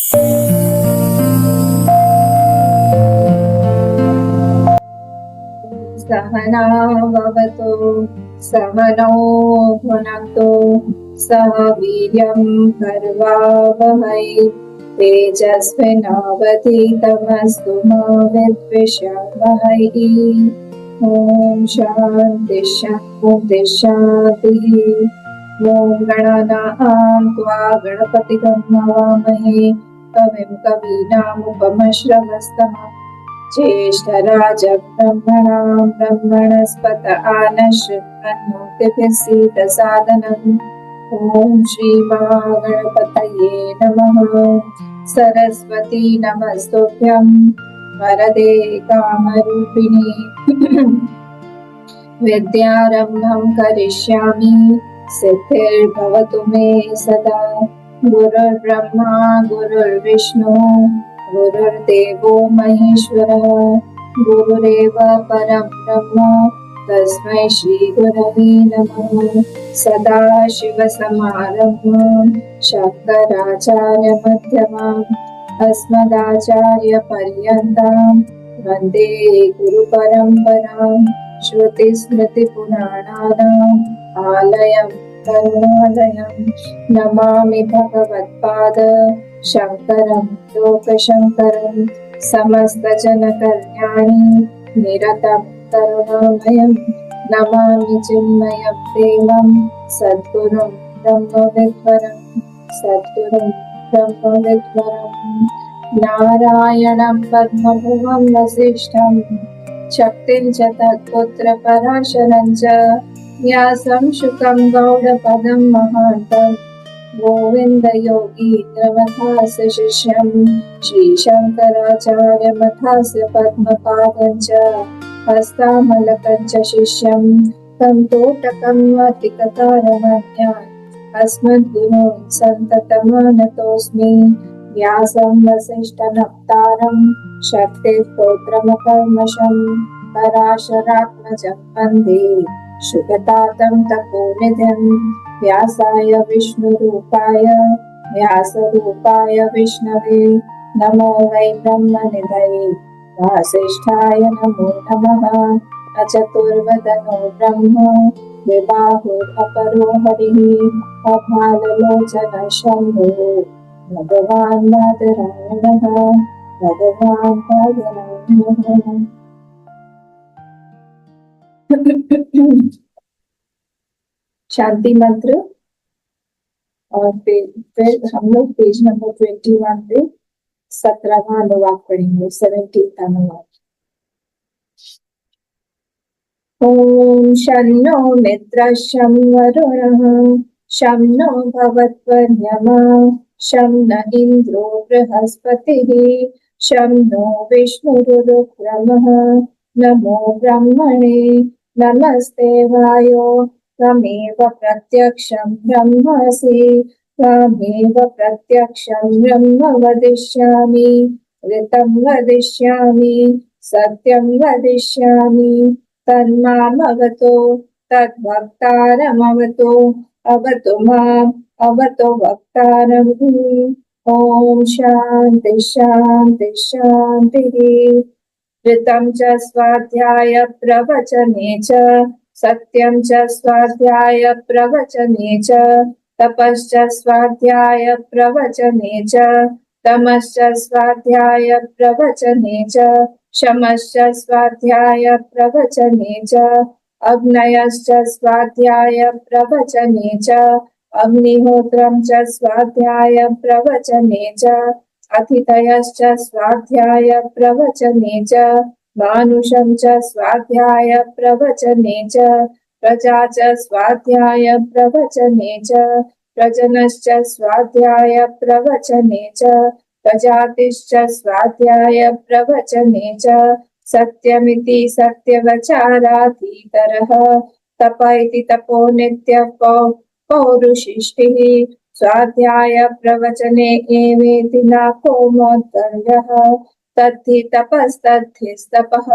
सहनाववतु सहनौ भुनक्तु सह वीर्यं कर्वावहै तेजस्विनावधीतमस्तु मा विद्विषावहै। ॐ शान्ति शान्ति शान्तिः। ॐ गणानां त्वा गणपतिगं हवामहे कविं कवीनामुपमश्रवस्तमम् ज्येष्ठराजं ब्रह्मणां ब्रह्मणस्पत आनश्वन्नोतिभिः सीदसादनम्। ॐ श्रीमहागणपतये नमः। सरस्वती नमस्तुभ्यं वरदे कामरूपिणि विद्यारम्भं करिष्यामि सिद्धिर्भवतु मे सदा। गुरुर्ब्रह्मा गुरुर्विष्णु गुरुर्देवो महेश्वरः गुरुरेव परं ब्रह्म तस्मै श्रीगुरवे नमः। सदाशिवसमारम्भां शङ्कराचार्यमध्यमाम् अस्मदाचार्यपर्यन्तां वन्दे गुरुपरम्पराम्। श्रुतिस्मृतिपुराणानाम् आलयं करुणालयं नमामि भगवत्पाद शङ्करं लोकशङ्करं। समस्तजनकल्याणि निरतं करुणामयं नमामि चिन्मयं देवं सद्गुरुं ब्रह्मविद्वरं सद्गुरुं ब्रह्मविद्वरम्। नारायणं पद्मभुवं वसिष्ठं शक्तिं च तत्पुत्र पराशरं च व्यासं शुकं गौडपदं महान्तं गोविन्दयोगीन्द्रमथास्य शिष्यं श्रीशङ्कराचार्यमथास्य पद्मपादं च हस्तामलकं च शिष्यं तं तोटकं वातिकतारमन्यान् अस्मद्गुरून् सन्ततमानतोऽस्मि। व्यासं वसिष्ठनप्तारं शक्तिस्तोत्रमकल्मषं पराशरात्मजं वन्दे शुकतातं तपोनिधिं। व्यासाय विष्णुरूपाय व्यासरूपाय विष्णवे नमो वै ब्रह्मनिधये वासिष्ठाय नमो नमः। अचतुर्वदनो ब्रह्म विबाहुरपरो हरिः अभाललोचनः शम्भो भगवान् बादरायणः भगवान् बादरायणः। शांति मंत्र। और फिर हम लोग पेज नंबर 21 पे 17वां अनुवाद पढ़ेंगे, 17th अनुवाद। ओम शन्नो मित्रः शं वरुणः शं नो भवत्वर्यमा शं न इन्द्रो बृहस्पतिः शं नो विष्णुरुक्रमः। नमो ब्रह्मणे नमस्ते वायो त्वमेव प्रत्यक्षं ब्रह्मासि त्वमेव प्रत्यक्षं ब्रह्म वदिष्यामि ऋतं वदिष्यामि सत्यं वदिष्यामि तन्मामवतो तद्वक्तारमवतो अवतु माम् अवतो वक्तारम्। ॐ शान्ति शान्ति शान्तिः। ऋतं च स्वाध्याय प्रवचने च सत्यं च स्वाध्याय प्रवचने च तपश्च स्वाध्याय प्रवचने च तमश्च स्वाध्याय प्रवचने च शमश्च स्वाध्याय प्रवचने च अग्नयश्च स्वाध्याय प्रवचने च अग्निहोत्रं च स्वाध्याय प्रवचने च अथितयश्च स्वाध्याय प्रवचने च मानुषं च स्वाध्याय प्रवचने च प्रजा च स्वाध्याय प्रवचने च प्रजनश्च स्वाध्याय प्रवचने च प्रजातिश्च स्वाध्याय प्रवचने च सत्यमिति सत्यवचारातीतरः तप इति तपो नित्यः पौरुषिष्टिः स्वाध्याय प्रवचने एवेति नाको मोद्धर्यः तद्धि तपस्तद्धिस्तपः।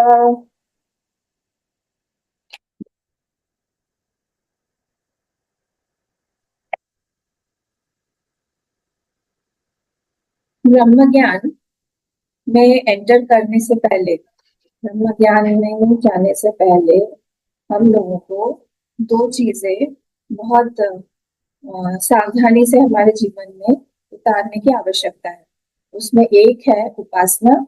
ब्रह्म ज्ञान में एंटर करने से पहले, ब्रह्म ज्ञान में जाने से पहले हम लोगों को दो चीजें बहुत सावधानी से हमारे जीवन में उतारने की आवश्यकता है। उसमें एक है उपासना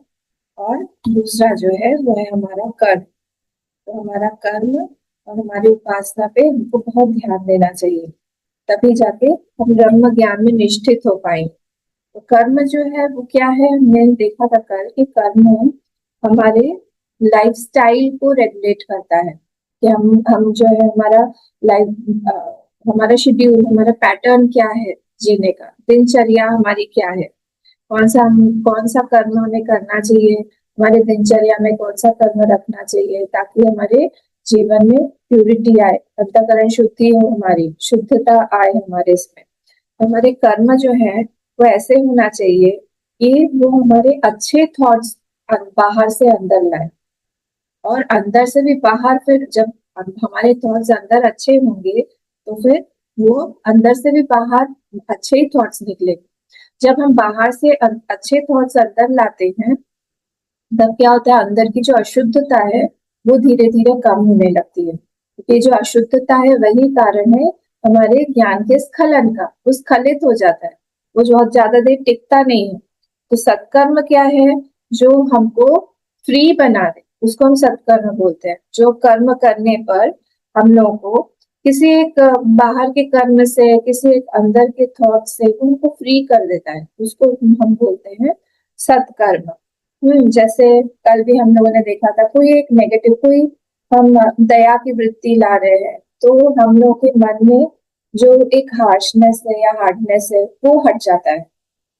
और दूसरा जो है वो है हमारा कर्म। तो हमारा कर्म और हमारी उपासना पे हमको बहुत ध्यान देना चाहिए, तभी जाके हम ब्रह्म ज्ञान में निष्ठित हो पाएंगे। तो कर्म जो है वो क्या है, हमने देखा था कल कि कर्म हमारे लाइफस्टाइल को रेगुलेट करता है कि हम जो है हमारा लाइफ, हमारा शेड्यूल, हमारा पैटर्न क्या है जीने का, दिनचर्या हमारी क्या है, कौन सा कर्म हमें करना चाहिए, हमारे दिनचर्या में कौन सा कर्म रखना चाहिए ताकि हमारे जीवन में प्यूरिटी आए, अंतःकरण शुद्धि हो, हमारी शुद्धता आए हमारे इसमें। हमारे कर्म जो है वो ऐसे होना चाहिए कि वो हमारे अच्छे थॉट्स बाहर से अंदर लाए, और अंदर से भी बाहर। फिर जब हमारे थॉट्स अंदर अच्छे होंगे तो फिर वो अंदर से भी बाहर अच्छे ही थॉट्स निकलेंगे। जब हम बाहर से अच्छे थॉट्स अंदर लाते हैं तब क्या होता है, अंदर की जो अशुद्धता है वो धीरे धीरे कम होने लगती है। ये जो अशुद्धता है वही कारण है हमारे ज्ञान के स्खलन का, वो स्खलित हो जाता है, वो जो बहुत ज्यादा देर टिकता नहीं है। तो सत्कर्म क्या है, जो हमको फ्री बना दे उसको हम सत्कर्म बोलते हैं। जो कर्म करने पर हम लोगों को किसी एक बाहर के कर्म से, किसी एक अंदर के थॉट से उनको फ्री कर देता है, उसको हम बोलते हैं सत्कर्म। जैसे कल भी हम लोगों ने देखा था, कोई एक नेगेटिव, कोई हम दया की वृत्ति ला रहे हैं तो हम लोग के मन में जो एक हार्शनेस है या हार्डनेस है वो हट जाता है।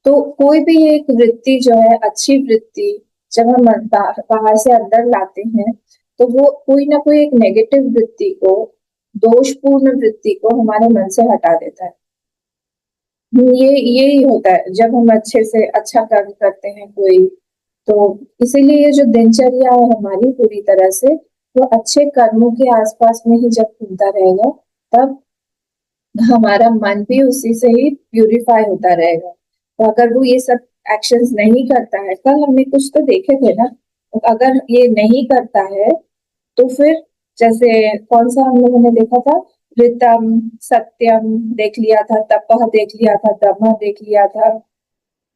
तो कोई भी एक वृत्ति जो है, अच्छी वृत्ति, जब हम बाहर से अंदर लाते हैं तो वो कोई ना कोई एक नेगेटिव वृत्ति को, दोषपूर्ण वृत्ति को हमारे मन से हटा देता है। ये ही होता है जब हम अच्छे से अच्छा कर्म करते हैं कोई। तो इसीलिए ये जो दिनचर्या है हमारी पूरी तरह से वो अच्छे कर्मों के आसपास में ही जब घूमता रहेगा तब हमारा मन भी उसी से ही प्यूरिफाई होता रहेगा। तो अगर वो ये सब एक्शंस नहीं करता है, कल हमने कुछ तो देखे थे ना, तो अगर ये नहीं करता है तो फिर जैसे कौन सा हम लोगों ने देखा था, ऋतम, सत्यम देख लिया था, तपह देख लिया था, दमह देख लिया था,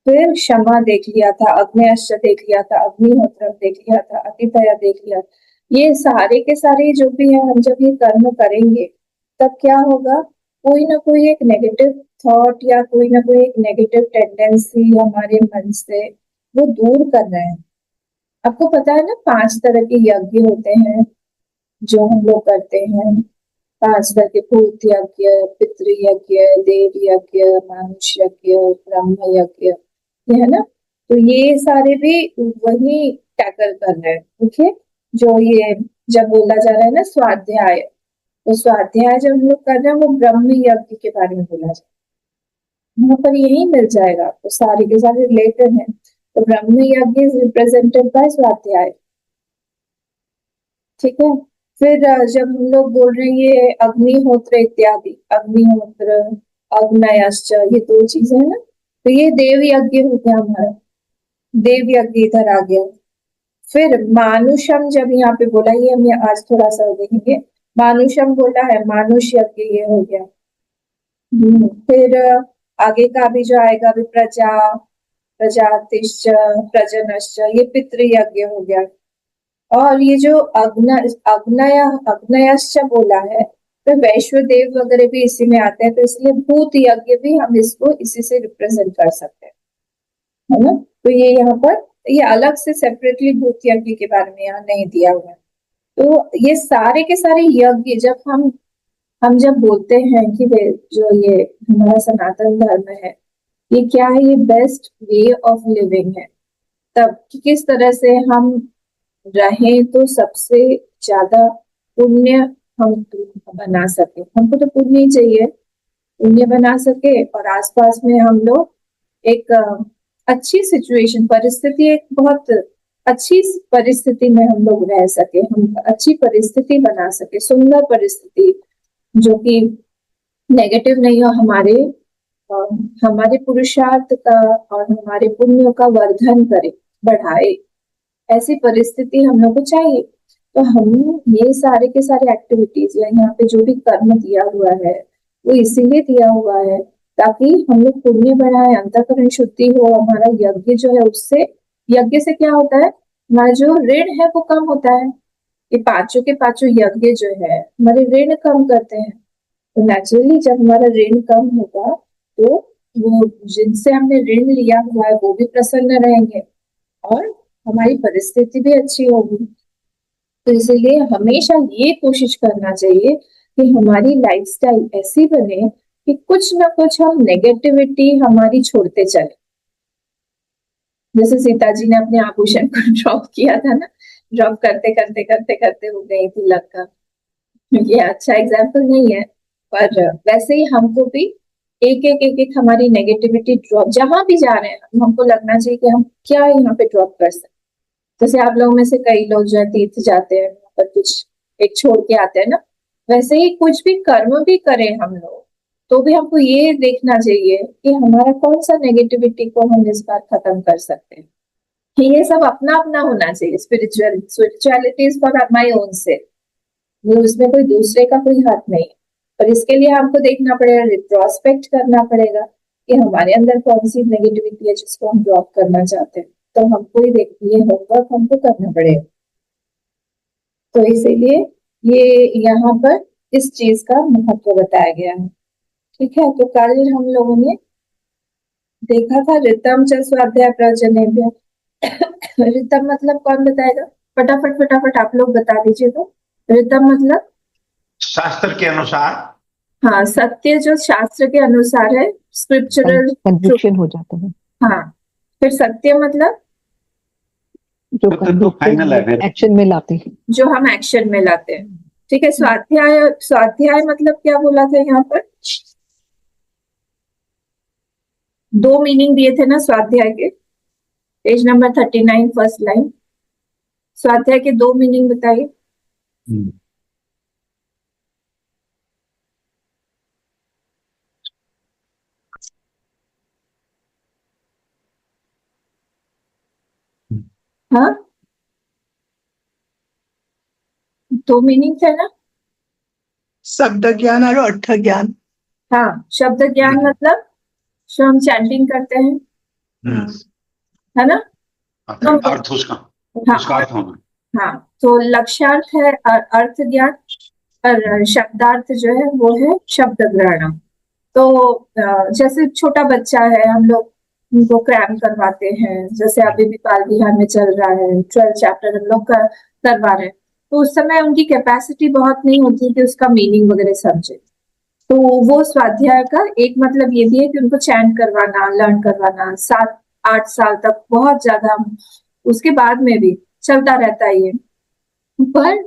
फिर क्षमा देख लिया था, अग्न्यश्च देख लिया था, अग्निहोत्र देख लिया था, अतिथया देख लिया। ये सारे के सारे जो भी है, हम जब ये कर्म करेंगे तब क्या होगा, कोई ना कोई एक नेगेटिव थॉट या कोई ना कोई एक नेगेटिव टेंडेंसी हमारे मन से वो दूर कर रहे हैं। आपको पता है ना, 5 तरह के यज्ञ होते हैं जो हम लोग करते हैं। 5 तरह के भूत यज्ञ, पितृ यज्ञ, देव यज्ञ, मानुष यज्ञ, ब्रह्म यज्ञ, ये है ना। तो ये सारे भी वही टैकल कर रहे हैं। ओके, जो ये जब बोला जा रहा है ना स्वाध्याय, तो स्वाध्याय जब हम लोग कर रहे हैं वो ब्रह्म यज्ञ के बारे में बोला जा रहा है। यहाँ पर यही मिल जाएगा, तो सारे के सारे रिलेटेड है। तो ब्रह्म यज्ञ इज रिप्रेजेंटेड बाय स्वाध्याय। ठीक है। फिर जब हम लोग बोल रहे हैं ये अग्निहोत्र इत्यादि, अग्निहोत्र, अग्नयश्च, ये 2 चीजें है ना। तो ये देव यज्ञ हो गया हमारा, देव यज्ञ इधर आ गया। फिर मानुषम जब यहाँ पे बोला, ये हम आज थोड़ा सा देखेंगे, मानुषम बोला है, मानुष यज्ञ ये हो गया। फिर आगे का भी जो आएगा अभी, प्रजा, प्रजातिश्च, प्रजनश्च, ये पितृ यज्ञ हो गया। और ये जो अग्नयश्च बोला है, तो वैश्व देव वगैरह भी इसी में आते हैं, तो इसलिए भूत यज्ञ भी हम इसको इसी से रिप्रेजेंट कर सकते हैं, है ना। तो ये यहाँ पर ये अलग से सेपरेटली भूत यज्ञ के बारे में यहाँ नहीं दिया हुआ है। तो ये सारे के सारे यज्ञ जब हम जब बोलते हैं कि जो ये हमारा सनातन धर्म है, ये क्या है, ये बेस्ट वे ऑफ लिविंग है। तब कि किस तरह से हम रहें तो सबसे ज्यादा पुण्य हम बना सके, हमको तो पुण्य ही चाहिए, पुण्य बना सके और आसपास में हम लोग एक अच्छी सिचुएशन, परिस्थिति, एक बहुत अच्छी परिस्थिति में हम लोग रह सके, हम अच्छी परिस्थिति बना सके, सुंदर परिस्थिति जो कि नेगेटिव नहीं हो हमारे हमारे पुरुषार्थ का और हमारे पुण्यों का वर्धन करे, बढ़ाए, ऐसी परिस्थिति हम लोग को चाहिए। तो हम ये सारे के सारे एक्टिविटीज या यहाँ पे जो भी कर्म दिया हुआ है वो इसीलिए दिया हुआ है ताकि हम लोग पुण्य बढ़ाए, अंतःकरण शुद्धि हो, हमारा यज्ञ जो है उससे, यज्ञ से क्या होता है, हमारा जो ऋण है वो कम होता है। ये पांचों के पांचों यज्ञ जो है हमारे ऋण कम करते हैं। तो नेचुरली जब हमारा ऋण कम होगा तो वो जिनसे हमने ऋण लिया हुआ है वो भी प्रसन्न रहेंगे और हमारी परिस्थिति भी अच्छी होगी। तो इसीलिए हमेशा ये कोशिश करना चाहिए कि हमारी लाइफस्टाइल ऐसी बने कि कुछ ना कुछ हम नेगेटिविटी हमारी छोड़ते चले। जैसे सीता जी ने अपने आभूषण को ड्रॉप किया था ना, ड्रॉप करते करते करते करते हो गई थी लंका। ये अच्छा एग्जाम्पल नहीं है, पर वैसे ही हमको भी एक एक हमारी नेगेटिविटी ड्रॉप, जहां भी जा रहे हैं हमको लगना चाहिए कि हम क्या यहाँ पे ड्रॉप कर सकते। जैसे आप लोगों में से कई लोग जो है तीर्थ जाते हैं, वहां पर कुछ एक छोड़ के आते हैं ना, वैसे ही कुछ भी कर्म भी करें हम लोग तो भी हमको ये देखना चाहिए कि हमारा कौन सा नेगेटिविटी को हम इस बार खत्म कर सकते हैं। ये सब अपना अपना होना चाहिए। Spirituality is for my own से, वो उसमें कोई दूसरे का कोई हाथ नहीं है। पर इसके लिए हमको देखना पड़ेगा, रिट्रोस्पेक्ट करना पड़ेगा कि हमारे अंदर कौन सी नेगेटिविटी है जिसको हम ड्रॉप करना चाहते हैं। तो हमको ही देखिए, होमवर्क हमको करना पड़ेगा। तो इसीलिए ये यहाँ पर इस चीज का महत्व बताया गया है। ठीक है, तो कल हम लोगों ने देखा था ऋतम च स्वाध्याय प्रवचनेभ्यः। ऋतम मतलब कौन बताएगा? फटाफट फटाफट आप लोग बता दीजिए। तो ऋतम मतलब शास्त्र के अनुसार, हाँ, सत्य जो शास्त्र के अनुसार है, स्क्रिप्चरल कन्विक्शन हो जाता है। हाँ, फिर सत्य मतलब जो फाइनल है, एक्शन में लाते हैं, जो हम एक्शन में लाते हैं। ठीक है, स्वाध्याय, स्वाध्याय मतलब क्या बोला था यहाँ पर? दो मीनिंग दिए थे ना स्वाध्याय के, पेज नंबर 39 फर्स्ट लाइन। स्वाध्याय के दो मीनिंग बताइए। हाँ, दो मीनिंग थे ना? शब्द ज्ञान और अर्थ ज्ञान। हाँ, शब्द ज्ञान मतलब जो हम चैंटिंग करते हैं, है ना? अर्थ उसका उसका हाँ अर्थ होना। हाँ, तो लक्ष्यार्थ है अर्थ ज्ञान, और शब्दार्थ जो है वो है शब्द ग्रहण। तो जैसे छोटा बच्चा है, हम लोग उनको क्रैम करवाते हैं, जैसे अभी भी बाल विहार में चल रहा है 12 चैप्टर हम लोग करवा रहे हैं, तो उस समय उनकी कैपेसिटी बहुत नहीं होती कि उसका मीनिंग वगैरह समझे। तो वो स्वाध्याय का एक मतलब ये भी है कि उनको चैंट करवाना, लर्न करवाना 7-8 साल तक, बहुत ज्यादा, उसके बाद में भी चलता रहता है ये। पर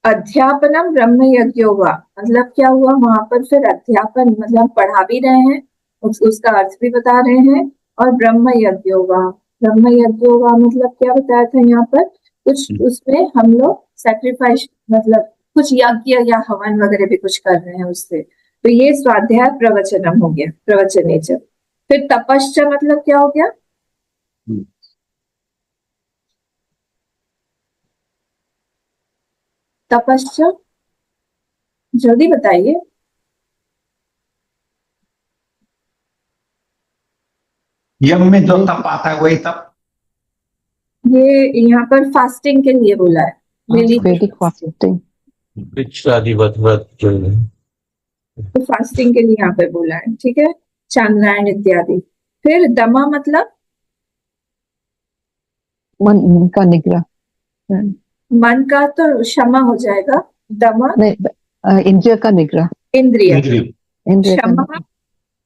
अध्यापनम ब्रह्म यज्ञोवा मतलब क्या हुआ वहां पर? फिर अध्यापन मतलब पढ़ा भी रहे हैं, उसका अर्थ भी बता रहे हैं, और ब्रह्म यज्ञोवा, ब्रह्म यज्ञोवा मतलब क्या बताया था यहाँ पर? कुछ उसमें हम लोग सैक्रिफाइस मतलब कुछ यज्ञ या हवन वगैरह भी कुछ कर रहे हैं उससे। तो ये स्वाध्याय प्रवचनम हो गया, प्रवचनेच। फिर तपश्च मतलब क्या हो गया? तपश्च जल्दी बताइए। यम में जो तप आता है वही तप। ये यहाँ पर फास्टिंग के लिए बोला है, वैदिक फास्टिंग, व्रत जो है। तो फास्टिंग के लिए यहाँ पे बोला है। ठीक है, चांद्रायण इत्यादि। फिर दमा मतलब मन का निग्रह, मन का तो क्षमा हो जाएगा, दमा नहीं, इंद्रिय का निग्रह, इंद्रिय, इंद्रिय का क्षमा निग्रह,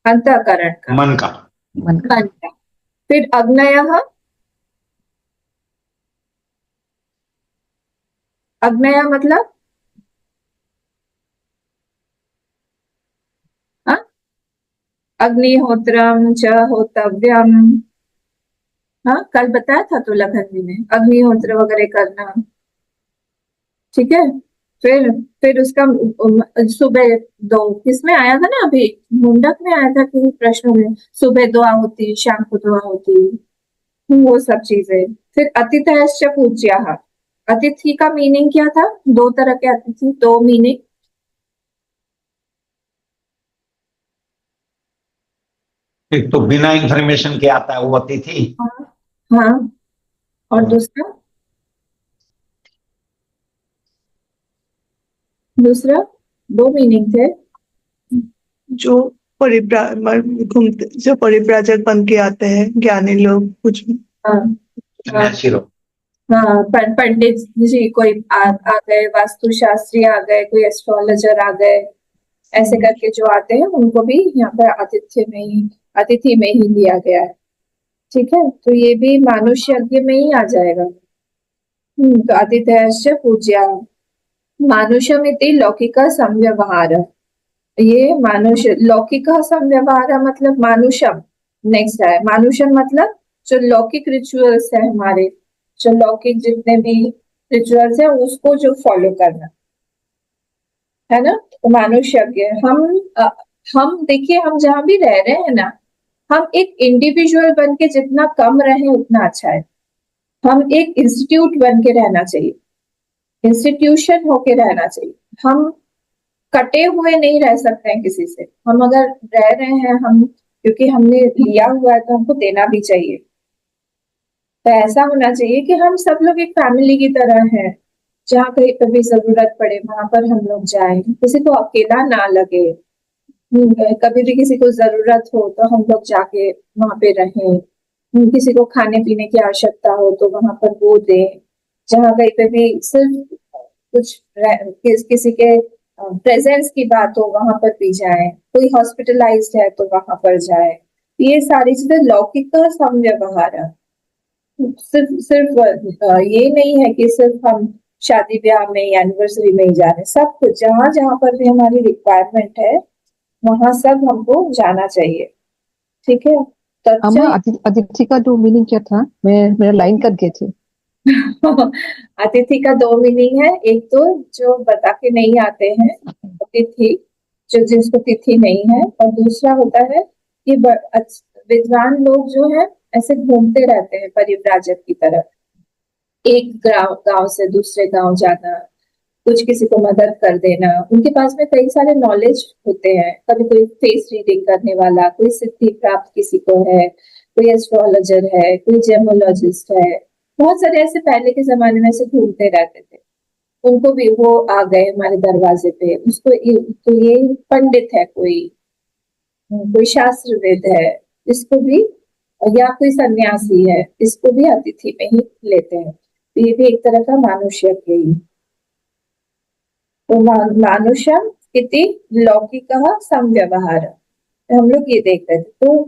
अंतःकरण का, मन का। मन का। मन का। फिर अग्नयः, अग्नय मतलब हाँ, अग्निहोत्रम च होतव्यम। हाँ, कल बताया था तो लखनवी में अग्निहोत्र वगैरह करना। ठीक है, फिर उसका सुबह दो किसमें आया था ना, अभी मुंडक में आया था कि प्रश्न में सुबह दुआ होती, शाम को दुआ होती, वो सब चीजें। फिर अतिथयश्च पूज्याः, अतिथि का मीनिंग क्या था? दो तरह के अतिथि, दो मीनिंग। एक तो बिना इंफॉर्मेशन के आता है वो अतिथि। हाँ हाँ, और दूसरा दूसरा दो मीनिंग थे। जो घूमते, जो परिव्राजक बन के आते हैं, ज्ञानी लोग कुछ। हाँ हाँ सन्यासी लोग। हाँ, पंडित जी कोई आ गए, वास्तुशास्त्री आ गए, कोई एस्ट्रोलॉजर आ गए, ऐसे करके जो आते हैं उनको भी यहाँ पर अतिथि में ही लिया गया है। ठीक है, तो ये भी मानुष्य यज्ञ में ही आ जाएगा। तो अतिथयश्च पूज्या, मानुषमिति लौकिक संव्यवहार। ये मानुष्य, लौकिक संव्यवहार मतलब मानुषम। नेक्स्ट है मानुषम, मतलब जो लौकिक रिचुअल्स है हमारे, जो लौकिक जितने भी रिचुअल्स है उसको जो फॉलो करना है ना, तो मानुष्य। हम देखिए, हम जहां भी रह रहे हैं ना, हम एक इंडिविजुअल बन के जितना कम रहे उतना अच्छा है। हम एक इंस्टीट्यूट बन के रहना चाहिए, इंस्टीट्यूशन होके रहना चाहिए। हम कटे हुए नहीं रह सकते हैं किसी से। हम अगर रह रहे हैं, हम क्योंकि हमने लिया हुआ है तो हमको देना भी चाहिए। तो ऐसा होना चाहिए कि हम सब लोग एक फैमिली की तरह हैं, जहाँ कहीं पर भी जरूरत पड़े वहां पर हम लोग जाएं, किसी को अकेला ना लगे। कभी भी किसी को जरूरत हो तो हम लोग जाके वहां पे रहें। किसी को खाने पीने की आवश्यकता हो तो वहां पर वो दें। जहाँ कहीं पे भी सिर्फ किसी के प्रेजेंस की बात हो वहां पर भी जाए, कोई हॉस्पिटलाइज्ड है तो वहां पर जाए। ये सारी चीजें लौकिक समव्यवहार है। सिर्फ सिर्फ ये नहीं है कि सिर्फ हम शादी ब्याह में या एनिवर्सरी में ही जा रहे हैं। सब कुछ जहां जहां पर भी हमारी रिक्वायरमेंट है वहां सब हमको जाना चाहिए। ठीक है, तो अम्मा, अतिथि का जो मीनिंग क्या था? मेरा लाइन कट गए थे। अतिथि का दो मीनिंग है। एक तो जो बता के नहीं आते हैं अतिथि, जो जिसको तिथि नहीं है, और दूसरा होता है कि विद्वान लोग जो है ऐसे घूमते रहते हैं परिव्राजक की तरह, एक गांव से दूसरे गांव जाना, कुछ किसी को मदद कर देना। उनके पास में कई सारे नॉलेज होते हैं। कभी कोई फेस रीडिंग करने वाला, कोई सिद्धि प्राप्त किसी को है, कोई एस्ट्रोलॉजर है, कोई जेमोलॉजिस्ट है। बहुत सारे ऐसे पहले के जमाने में ऐसे घूमते रहते थे। उनको भी वो आ गए हमारे दरवाजे पे। तो ये पंडित है, कोई शास्त्रवेद है, इसको भी, या कोई सन्यासी है, इसको भी अतिथि में ही लेते हैं। तो ये भी एक तरह का मानुष्य के ही। तो मानुषम इति लौकिक संव्यवहार, हम लोग ये देख रहे थे। तो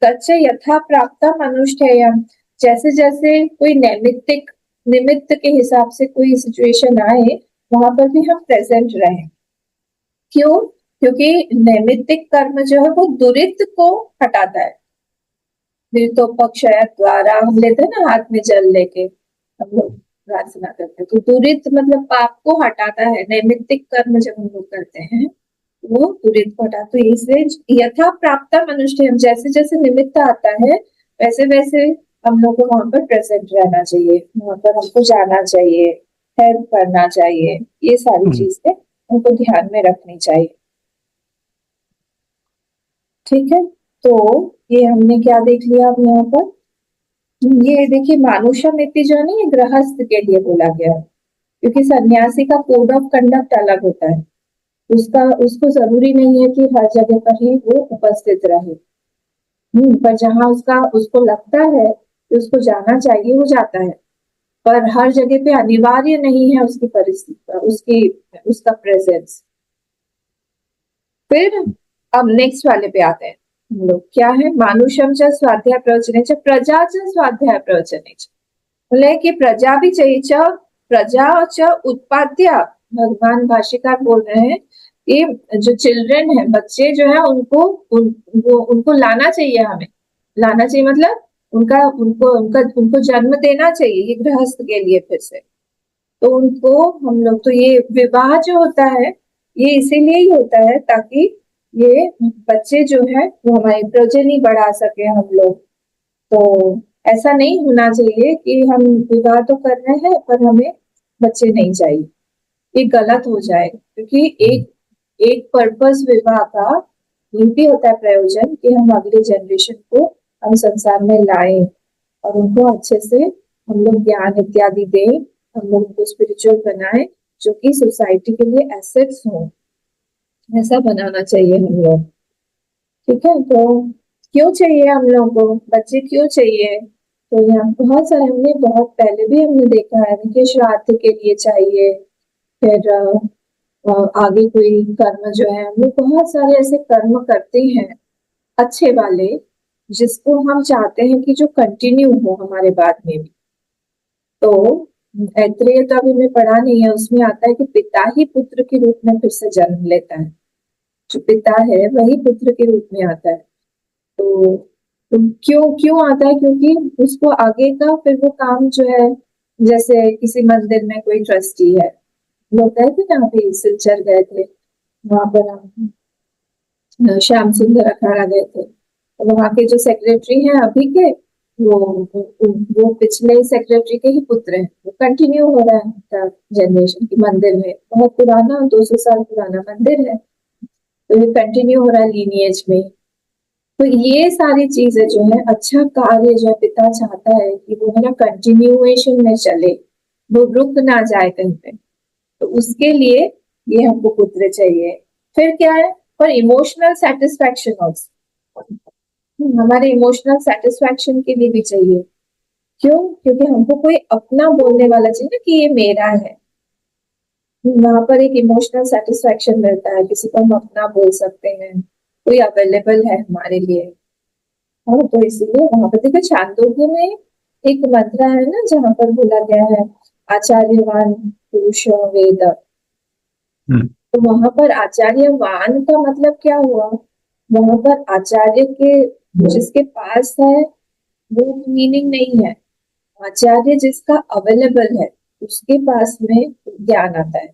तच्च यथा प्राप्त मनुष्ययम्, जैसे जैसे कोई निमित्त के हिसाब से कोई सिचुएशन आए वहां पर भी हम प्रेजेंट रहें। क्यों? क्योंकि नैमित्तिक कर्म जो है वो दुरित को हटाता है। दुरितोपक्षय द्वारा, हम लेते हैं ना हाथ में जल लेके हम लोग प्रार्थना करते हैं, तो दुरित मतलब पाप को हटाता है। नैमित्तिक कर्म जब हम लोग करते हैं वो दुरित को हटाता। तो इसलिए यथा प्राप्त मनुष्य, हम जैसे जैसे निमित्त आता है वैसे वैसे हम लोग को वहां पर प्रेजेंट रहना चाहिए, वहां पर हमको जाना चाहिए, हेल्प करना चाहिए। ये सारी चीजें हमको ध्यान में रखनी चाहिए। ठीक है, तो ये हमने क्या देख लिया अब यहाँ पर? ये देखिए मानुषमिति जो है ना, ये गृहस्थ के लिए बोला गया है, क्योंकि सन्यासी का कोड ऑफ कंडक्ट अलग होता है। उसको जरूरी नहीं है कि हर जगह पर ही वो उपस्थित रहे। पर जहाँ उसको लगता है कि उसको जाना चाहिए वो जाता है, पर हर जगह पे अनिवार्य नहीं है उसकी परिस्थिति, उसका प्रेजेंस। फिर अब नेक्स्ट वाले पे आते हैं हम लोग। क्या है? मानुषम च स्वाध्याय प्रवचने च प्रजा च स्वाध्याय प्रवचने च, बोले कि प्रजा भी चाहिए। प्रजा च उत्पाद्य, भगवान भाष्यकार बोल रहे हैं कि जो चिल्ड्रन है, बच्चे जो है उनको लाना चाहिए। हमें लाना चाहिए मतलब उनको जन्म देना चाहिए। ये गृहस्थ के लिए फिर से तो उनको हम लोग, तो ये विवाह जो होता है ये इसीलिए ही होता है ताकि ये बच्चे जो है वो हमारी प्रोजेनी बढ़ा सके हम लोग। तो ऐसा नहीं होना चाहिए कि हम विवाह तो कर रहे हैं पर हमें बच्चे नहीं चाहिए, ये गलत हो जाएगा। क्योंकि एक एक पर्पस विवाह का ये भी होता है प्रयोजन कि हम अगले जनरेशन को हम संसार में लाएं और उनको अच्छे से हम लोग ज्ञान इत्यादि दें, हम लोग उनको स्पिरिचुअल बनाएं जो कि सोसाइटी के लिए एसेट्स हों, ऐसा बनाना चाहिए हम लोग। ठीक है, तो क्यों चाहिए हम लोग को बच्चे, क्यों चाहिए? तो यहाँ बहुत सारे, हमने बहुत पहले भी हमने देखा है कि श्राद्ध के लिए चाहिए, फिर आगे कोई कर्म जो है, हम लोग बहुत सारे ऐसे कर्म करते हैं अच्छे वाले जिसको हम चाहते हैं कि जो कंटिन्यू हो हमारे बाद में भी। तो ऐत्रेय तो अभी मैं पढ़ा नहीं है, उसमें आता है कि पिता ही पुत्र के रूप में फिर से जन्म लेता है, जो पिता है वही पुत्र के रूप में आता है। तो, तो क्यों क्यों आता है? क्योंकि उसको आगे का फिर वो काम जो है, जैसे किसी मंदिर में कोई ट्रस्टी है, लोग गए थे ना, अभी सिलचर गए थे, वहां पर हम श्याम सुंदर अखाड़ा गए थे, तो वहां के जो सेक्रेटरी हैं अभी के, वो पिछले सेक्रेटरी के ही पुत्र हैं, वो कंटिन्यू हो रहा है उनका जनरेशन की मंदिर में, बहुत पुराना 200 साल पुराना मंदिर है, तो ये कंटिन्यू हो रहा है लीनिएज में। तो ये सारी चीजें जो है, अच्छा कार्य जो है पिता चाहता है कि वो है ना कंटिन्यूएशन में चले, वो रुक ना जाए कहीं पे, तो उसके लिए ये हमको पुत्र चाहिए। फिर क्या है? फॉर इमोशनल सेटिस्फैक्शन ऑल्सो, हमारे इमोशनल सेटिस्फैक्शन के लिए भी चाहिए। क्यों? क्योंकि हमको कोई अपना बोलने वाला चाहिए ना कि ये मेरा है, वहां पर एक इमोशनल सेटिस्फैक्शन मिलता है, किसी को हम अपना बोल सकते हैं, कोई अवेलेबल है हमारे लिए। और तो इसीलिए वहां पर देखो छांदोग्य में एक मंत्र है ना जहाँ पर बोला गया है आचार्यवान पुरुषो वेद, तो वहां पर आचार्यवान का मतलब क्या हुआ? वहां पर आचार्य के, जिसके पास है, वो मीनिंग नहीं है, आचार्य जिसका अवेलेबल है उसके पास में ज्ञान आता है।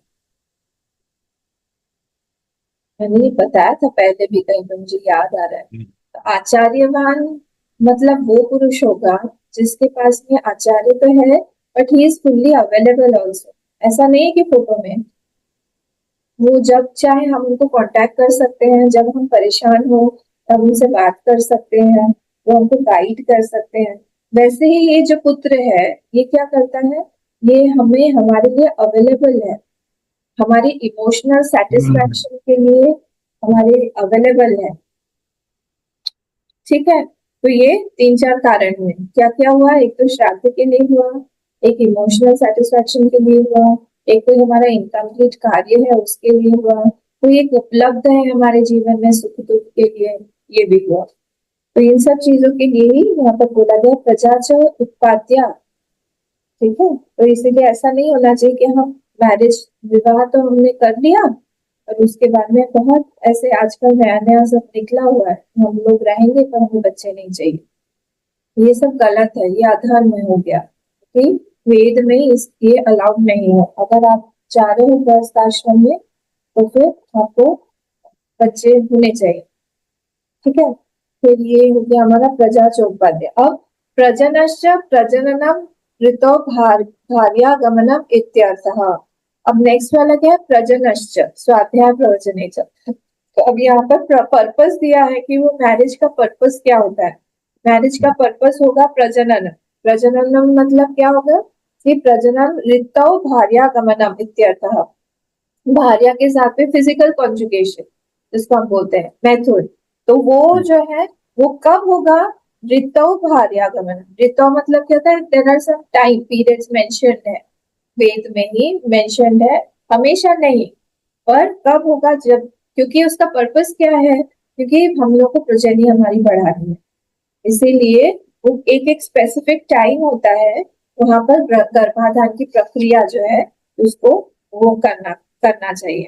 मैंने ये बताया था पहले भी कहीं पे, मुझे याद आ रहा है। तो आचार्यवान मतलब वो पुरुष होगा जिसके पास में आचार्य तो है but he is fully available also. ऐसा नहीं है कि फोटो में, वो जब चाहे हम उनको कांटेक्ट कर सकते हैं, जब हम परेशान हो तब उनसे बात कर सकते हैं, वो हमको गाइड कर सकते हैं। वैसे ही ये जो पुत्र है ये क्या करता है? ये हमें, हमारे लिए अवेलेबल है, हमारी इमोशनल सेटिस्फैक्शन के लिए हमारे अवेलेबल है। ठीक है, तो ये 3-4 कारण हुए। क्या क्या हुआ? एक तो श्राद्ध के लिए हुआ, एक इमोशनल सेटिस्फैक्शन के लिए हुआ, एक कोई हमारा इनकम्प्लीट कार्य है उसके लिए हुआ, कोई एक उपलब्ध है हमारे जीवन में सुख दुख के लिए, ये भी हुआ। तो इन सब चीजों के लिए ही यहाँ पर बोला गया प्रजा च उत्पाद्या। ठीक है, तो इसीलिए ऐसा नहीं होना चाहिए कि हम मैरिज, विवाह तो हमने कर लिया और उसके बाद में बहुत ऐसे आजकल नया नया सब निकला हुआ है, हम लोग रहेंगे पर हमें बच्चे नहीं चाहिए, ये सब गलत है, ये अधर्म में हो गया कि वेद में ये अलाउड नहीं है। अगर आप जा रहे हो गृहस्थ आश्रम में तो फिर आपको बच्चे होने चाहिए। ठीक है, फिर ये हो गया हमारा प्रजा चौपाध्याय। अब प्रजनश्च प्रजननम ऋतो भार्यागमनम इत्यर्थः। अब नेक्स्ट वाला क्या है? प्रजनश्च स्वाध्याय प्रवचने च। तो अब यहाँ पर पर्पस दिया है कि वो मैरिज का पर्पस क्या होता है। मैरिज का पर्पस होगा प्रजनन। प्रजननम मतलब क्या होगा कि प्रजनन ऋतौ भार्यागमनम इत्यर्थः, भार्या के साथ में फिजिकल कॉन्जुगेशन जिसको हम बोलते हैं मेथड, तो वो जो है वो कब होगा? ऋतौ भार्यागमन। ऋतौ मतलब क्या होता है? There are some time periods mentioned है, वेद में ही मेंशन्ड है, हमेशा नहीं, पर कब होगा? जब, क्योंकि उसका पर्पस क्या है? क्योंकि हम लोग को प्रोजेनी हमारी बढ़ानी है, इसीलिए वो एक एक स्पेसिफिक टाइम होता है वहां पर गर्भाधान की प्रक्रिया जो है उसको वो करना चाहिए।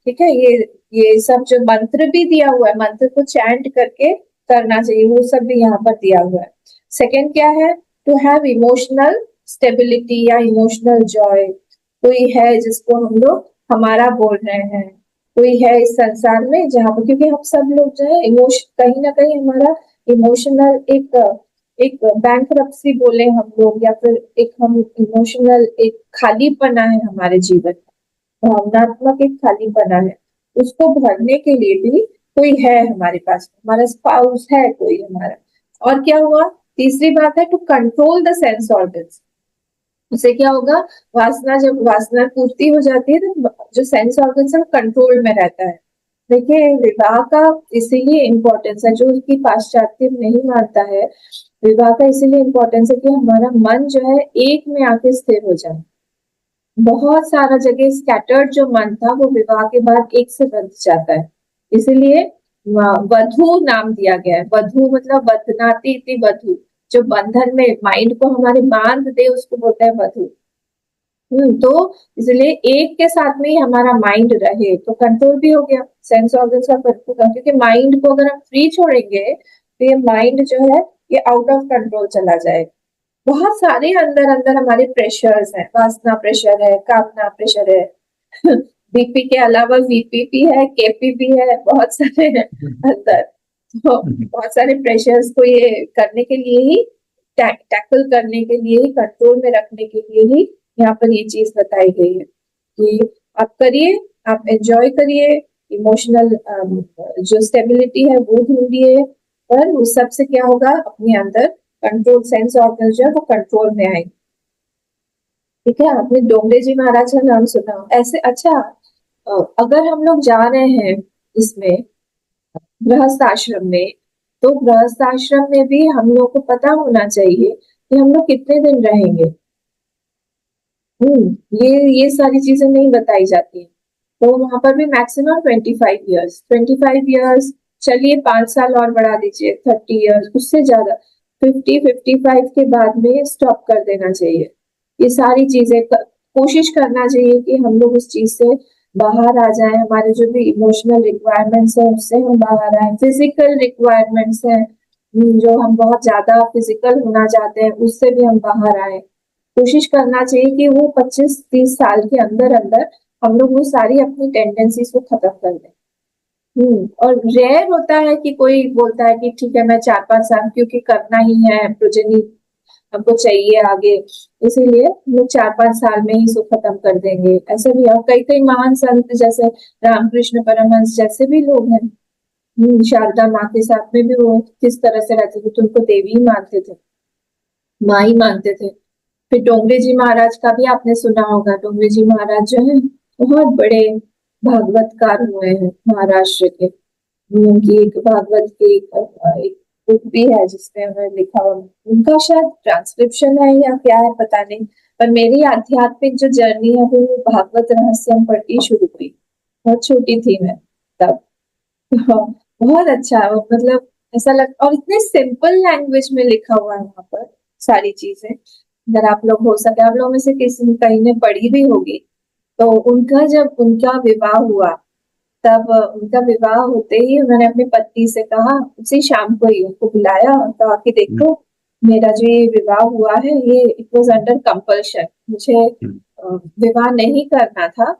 ठीक है, ये सब जो मंत्र भी दिया हुआ है, मंत्र को चैंट करके करना चाहिए, वो सब भी यहाँ पर दिया हुआ है। सेकंड क्या है? टू हैव इमोशनल स्टेबिलिटी या इमोशनल जॉय, कोई है जिसको हम लोग हमारा बोल रहे हैं, कोई है इस संसार में जहाँ पर, क्योंकि हम सब लोग जो है इमोशन, कहीं ना कहीं हमारा इमोशनल एक बैंकरप्सी बोले हम लोग, या फिर एक हम इमोशनल एक खालीपना है हमारे जीवन में, भावनात्मक एक खालीपना है, उसको भरने के लिए भी कोई है हमारे पास, हमारा स्पाउस है कोई हमारा। और क्या हुआ, तीसरी बात है to control the sense organs. उससे क्या होगा, वासना, जब वासना पूर्ति हो जाती है तो जो सेंस ऑर्गन्स है वो कंट्रोल में रहता है। देखिए विवाह का इसीलिए इम्पोर्टेंस है, जो कि पाश्चात्य नहीं मानता है, विवाह का इसीलिए इम्पोर्टेंस है कि हमारा मन जो है एक में आके स्थिर हो जाए। बहुत सारा जगह स्कैटर्ड जो मन था वो विवाह के बाद एक से बंध जाता है, इसीलिए वधु नाम दिया गया है। वधु मतलब बंधनाती इति वधु, जो बंधन में माइंड को हमारे बांध दे उसको बोलते हैं वधु। तो इसलिए एक के साथ में ही हमारा माइंड रहे तो कंट्रोल भी हो गया सेंस ऑर्गन्स का कंट्रोल, क्योंकि माइंड को अगर हम फ्री छोड़ेंगे तो ये माइंड जो है ये आउट ऑफ कंट्रोल चला जाएगा। बहुत सारे अंदर अंदर हमारे प्रेशर्स हैं, वासना प्रेशर है, कामना प्रेशर है, बीपी के अलावा वीपीपी है, केपीपी है, बहुत सारे हैं अंदर। तो बहुत सारे प्रेशर्स को ये करने के लिए ही, टैकल करने के लिए ही, कंट्रोल में रखने के लिए ही यहाँ पर ये चीज बताई गई है कि आप करिए, आप एंजॉय करिए, इमोशनल जो स्टेबिलिटी है वो ढूंढिए, और उस सब से क्या होगा, अपने अंदर कंट्रोल, सेंस ऑर्गन जो है वो कंट्रोल में आएंगे। ठीक है, आपने डोंगरे जी महाराज का नाम सुना ऐसे। अच्छा, अगर हम लोग जा रहे हैं इसमें गृहस्थ आश्रम में, तो गृहस्थ आश्रम में भी हम लोग को पता होना चाहिए कि हम लोग कितने दिन रहेंगे। ये सारी चीजें नहीं बताई जाती हैं। तो वहां पर भी मैक्सिमम 25 इयर्स, चलिए 5 साल और बढ़ा दीजिए 30 इयर्स, उससे ज्यादा 50-55 के बाद में स्टॉप कर देना चाहिए। ये सारी चीजें कोशिश करना चाहिए कि हम लोग उस चीज से बाहर आ जाएं, हमारे जो भी इमोशनल रिक्वायरमेंट्स है उससे हम बाहर आए, फिजिकल रिक्वायरमेंट्स है जो हम बहुत ज्यादा फिजिकल होना चाहते हैं उससे भी हम बाहर आए। कोशिश करना चाहिए कि वो 25-30 साल के अंदर अंदर हम लोग वो सारी अपनी टेंडेंसीज को खत्म कर दें। और रेयर होता है कि कोई बोलता है कि ठीक है मैं 4-5 साल क्योंकि करना ही है, प्रोजेनी हमको चाहिए आगे, इसीलिए हम लोग 4-5 साल में ही इसको खत्म कर देंगे, ऐसे भी। और कई कई महान संत जैसे रामकृष्ण परमहंस जैसे भी लोग हैं, शारदा माँ के साथ में भी वो किस तरह से रहते थे, तो उनको देवी ही मानते थे, माँ ही मानते थे। फिर डोंगरे जी महाराज का भी आपने सुना होगा, डोंगरे जी महाराज जो है बहुत बड़े भागवतकार हुए हैं महाराष्ट्र के। उनकी एक भागवत की एक बुक भी है जिसमें उन्होंने लिखा हुआ, उनका शायद ट्रांसक्रिप्शन है या क्या है पता नहीं, पर मेरी आध्यात्मिक जो जर्नी है वो भागवत रहस्यम पढ़ के शुरू हुई, बहुत छोटी थी मैं तब। बहुत अच्छा, मतलब ऐसा लग, और इतने सिंपल लैंग्वेज में लिखा हुआ है वहां पर सारी चीजें। अगर आप लोग हो सके, आप लोगों में से किसी ने कहीं ने पढ़ी भी होगी, तो उनका जब उनका विवाह हुआ, तब उनका विवाह होते ही उन्होंने अपनी पत्नी से कहा, उसी शाम को ही उनको बुलाया और कहा कि देखो मेरा जो ये विवाह हुआ है ये इट वॉज अंडर कंपल्शन, मुझे विवाह नहीं करना था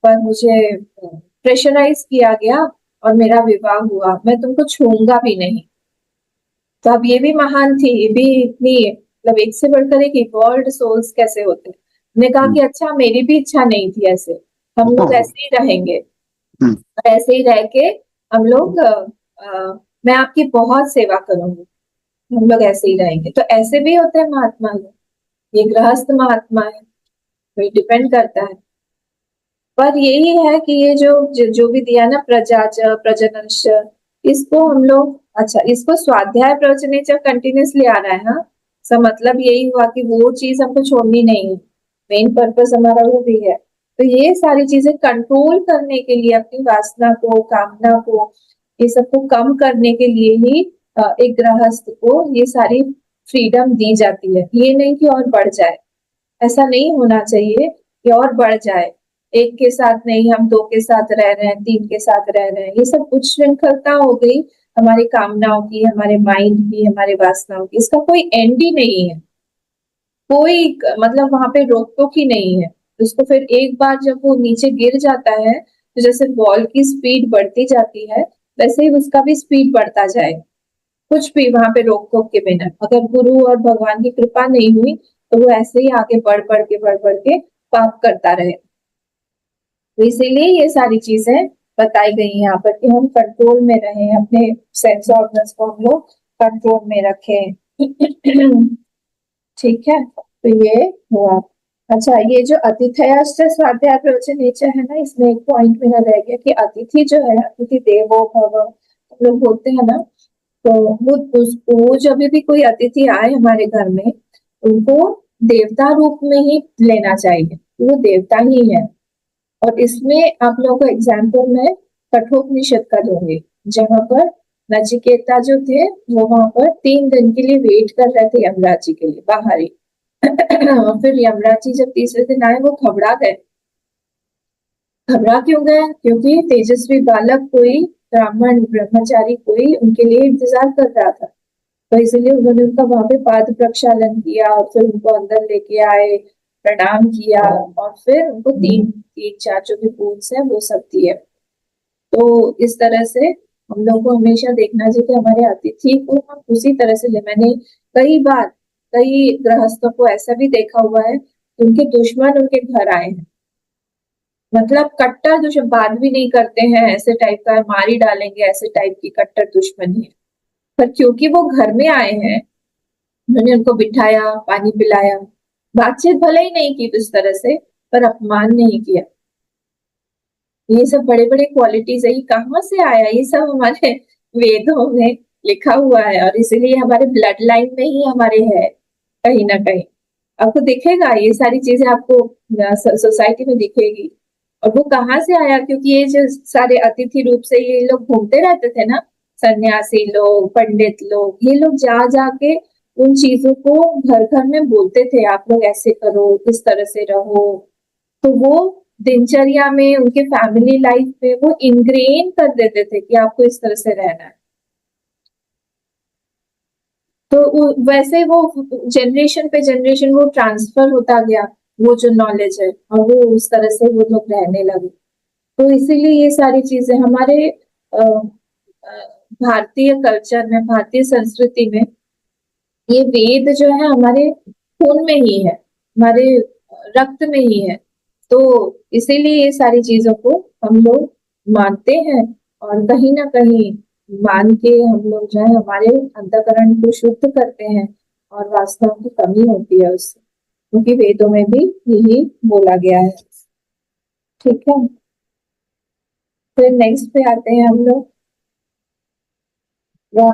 पर मुझे प्रेशराइज किया गया और मेरा विवाह हुआ, मैं तुमको छूऊंगा भी नहीं। तो अब ये भी महान थी, ये भी इतनी, मतलब एक से बढ़कर एक इवॉल्व्ड सोल्स कैसे होते हैं। ने कहा कि अच्छा मेरी भी इच्छा नहीं थी ऐसे, हम लोग ऐसे ही रहेंगे, ऐसे ही रह के हम लोग मैं आपकी बहुत सेवा करूंगी, हम लोग ऐसे ही रहेंगे। तो ऐसे भी होते हैं महात्मा लोग, ये गृहस्थ महात्मा है, तो डिपेंड करता है। पर यही है कि ये जो भी दिया ना, प्रजाच प्रजननश्च, इसको हम लोग, अच्छा इसको स्वाध्याय प्रवचनेच कंटिन्यूसली आ रहा है। हाँ, सब मतलब यही हुआ कि वो चीज हमको छोड़नी नहीं है, मेन पर्पस हमारा वो भी है। तो ये सारी चीजें कंट्रोल करने के लिए, अपनी वासना को, कामना को, ये सबको कम करने के लिए ही एक गृहस्थ को ये सारी फ्रीडम दी जाती है। ये नहीं कि और बढ़ जाए, ऐसा नहीं होना चाहिए कि और बढ़ जाए, एक के साथ नहीं हम 2 के साथ रह रहे हैं, 3 के साथ रह रहे हैं, ये सब उच्छृंखलता हो गई हमारी कामनाओं की, हमारे माइंड की, हमारे वासनाओं की। इसका कोई एंड ही नहीं है, कोई मतलब वहां पे रोक टोक ही नहीं है। उसको फिर एक बार जब वो नीचे गिर जाता है तो जैसे बॉल की स्पीड बढ़ती जाती है वैसे ही उसका भी स्पीड बढ़ता जाएगा, कुछ भी वहां पे रोक टोक के बिना। अगर गुरु और भगवान की कृपा नहीं हुई तो वो ऐसे ही आगे बढ़ बढ़ के पाप करता रहे। तो इसीलिए ये सारी चीजें बताई गई हैं यहाँ पर कि हम कंट्रोल में रहें, अपने सेंस ऑर्गन्स को हम लोग कंट्रोल में रखें। ठीक है, तो ये हुआ। अच्छा, ये जो अतिथयाश्च स्वाध्याय प्रवचनेचः है ना, इसमें एक पॉइंट मेरा रह गया कि अतिथि जो है, अतिथि देवो भव हम लोग बोलते हैं ना, तो वो जब भी कोई अतिथि आए हमारे घर में उनको देवता रूप में ही लेना चाहिए, वो देवता ही है। और इसमें आप लोगों को एग्जाम्पल मैं कठोपनिषद का दूंगी, जहां पर नचिकेता जो थे वो वहां पर 3 दिन के लिए वेट कर रहे थे यमराज जी के लिए बाहर ही। और फिर यमराज जी जब तीसरे दिन आए वो घबरा गए। घबरा क्यों गए? क्योंकि तेजस्वी बालक कोई ब्राह्मण ब्रह्मचारी कोई उनके लिए इंतजार कर रहा था, तो इसलिए उन्होंने उनका वहां पे पाद प्रक्षालन किया और फिर उनको अंदर लेके आए, प्रणाम किया और फिर उनको तीन तीन चार जो भी फूड्स है वो सब दिए। तो इस तरह से हम लोग को हमेशा देखना चाहिए कि हमारे अतिथि को हम उसी तरह से ले। मैंने कई बार कई गृहस्थों को ऐसा भी देखा हुआ है कि उनके दुश्मन उनके घर आए हैं, मतलब कट्टर दुश्मन, बात भी नहीं करते हैं, ऐसे टाइप का, मार ही डालेंगे ऐसे टाइप की कट्टर दुश्मनी है। पर क्योंकि वो घर में आए हैं, उन्होंने उनको बिठाया, पानी पिलाया, बातचीत भले ही नहीं की उस तरह से, पर अपमान नहीं किया। ये सब बड़े बड़े क्वालिटीज है, ये कहाँ से आया? ये सब हमारे वेदों में लिखा हुआ है और इसीलिए हमारे ब्लड लाइन में ही हमारे है कहीं ना कहीं। आपको दिखेगा ये सारी चीजें, आपको सोसाइटी में दिखेगी। और वो कहाँ से आया? क्योंकि ये जो सारे अतिथि रूप से ये लोग घूमते रहते थे ना, सन्यासी लोग, पंडित लोग, ये लोग जा जाके उन चीजों को घर घर में बोलते थे, आप लोग ऐसे करो, इस तरह से रहो। तो वो दिनचर्या में, उनके फैमिली लाइफ में वो इनग्रेन कर देते थे कि आपको इस तरह से रहना है। तो वैसे वो जनरेशन पे जनरेशन वो ट्रांसफर होता गया, वो जो नॉलेज है, और वो उस तरह से वो लोग रहने लगे। तो इसीलिए ये सारी चीजें हमारे भारतीय कल्चर में, भारतीय संस्कृति में, ये वेद जो है हमारे खून में ही है, हमारे रक्त में ही है। तो इसीलिए ये सारी चीजों को हम लोग मानते हैं और कहीं ना कहीं मान के हम लोग जो है हमारे अंतःकरण को शुद्ध करते हैं और वासनाओं की कमी होती है उससे, क्योंकि वेदों में भी यही बोला गया है। ठीक है, फिर नेक्स्ट पे आते हैं हम लोग।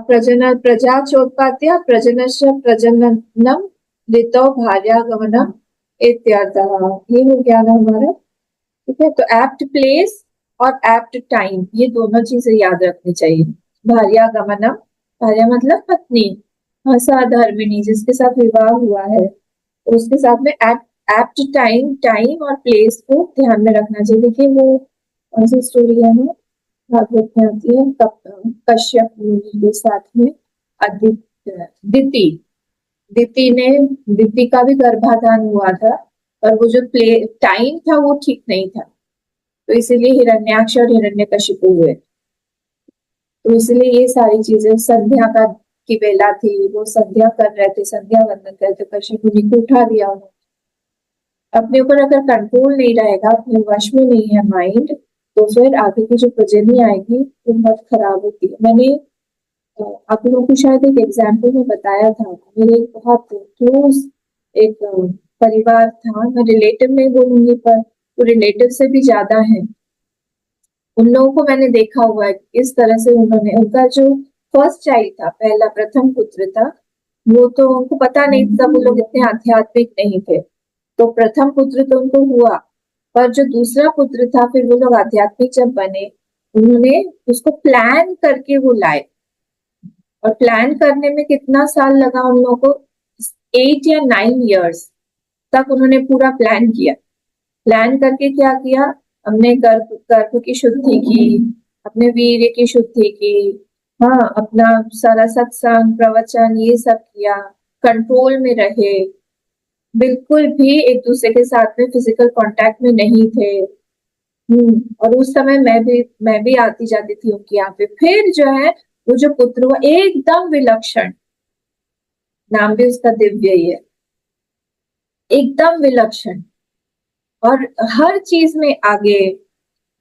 प्रजनन प्रजाचोत्पाद्य प्रजनस्य प्रजननम ऋतौ भार्यागमनम इत्यर्थः। ये हो गया ना हमारा। ठीक है, तो एप्ट प्लेस और एप्ट टाइम, ये दोनों चीजें याद रखनी चाहिए। भार्यागमनम, भार्या मतलब पत्नी, सहधर्मिणी जिसके साथ विवाह हुआ है, उसके साथ में एप्ट टाइम, टाइम और प्लेस को ध्यान में रखना चाहिए। देखिए वो कौन सी स्टोरी है ना, भागवत में आती है, कश्यप मुनि के साथ में दिति का भी गर्भाधान हुआ था, पर वो जो प्ले टाइम था वो ठीक नहीं था, तो इसीलिए हिरण्याक्ष और हिरण्यकशिपु हुए। तो इसलिए ये सारी चीजें, संध्या का की बेला थी, वो संध्या कर रहे थे, संध्या वंदन कर रहे थे, कश्यप मुनि को उठा दिया उन्होंने। अपने ऊपर अगर कंट्रोल नहीं रहेगा, अपने वश में नहीं है माइंड, तो फिर आगे की जो प्रजनी आएगी वो बहुत खराब होती है। मैंने आप लोगों को शायद एक एग्जाम्पल में बताया था, मेरे एक बहुत क्लोज एक परिवार था, मैं रिलेटिव नहीं बोलूंगी पर वो रिलेटिव से भी ज्यादा है। उन लोगों को मैंने देखा हुआ है इस तरह से, उन्होंने, उनका जो फर्स्ट चाइल्ड था, पहला प्रथम पुत्र था, वो तो उनको पता नहीं था, वो लोग इतने आध्यात्मिक नहीं थे, तो प्रथम पुत्र तो उनको हुआ, पर जो दूसरा पुत्र था फिर वो लोग आध्यात्मिक जब बने, उन्होंने उसको प्लान करके वो लाए। और प्लान करने में कितना साल लगा उन लोगों को? 8 या 9 years तक उन्होंने पूरा प्लान किया। प्लान करके क्या किया? हमने गर्भ की शुद्धि की, अपने वीर्य की शुद्धि की, हाँ, अपना सारा सत्संग प्रवचन ये सब किया, कंट्रोल में रहे, बिल्कुल भी एक दूसरे के साथ में फिजिकल कांटेक्ट में नहीं थे। और उस समय मैं भी आती जाती थी उनके यहाँ पे। फिर जो है वो जो पुत्र हुआ एकदम विलक्षण, नाम भी उसका दिव्य ही है, एकदम विलक्षण और हर चीज में आगे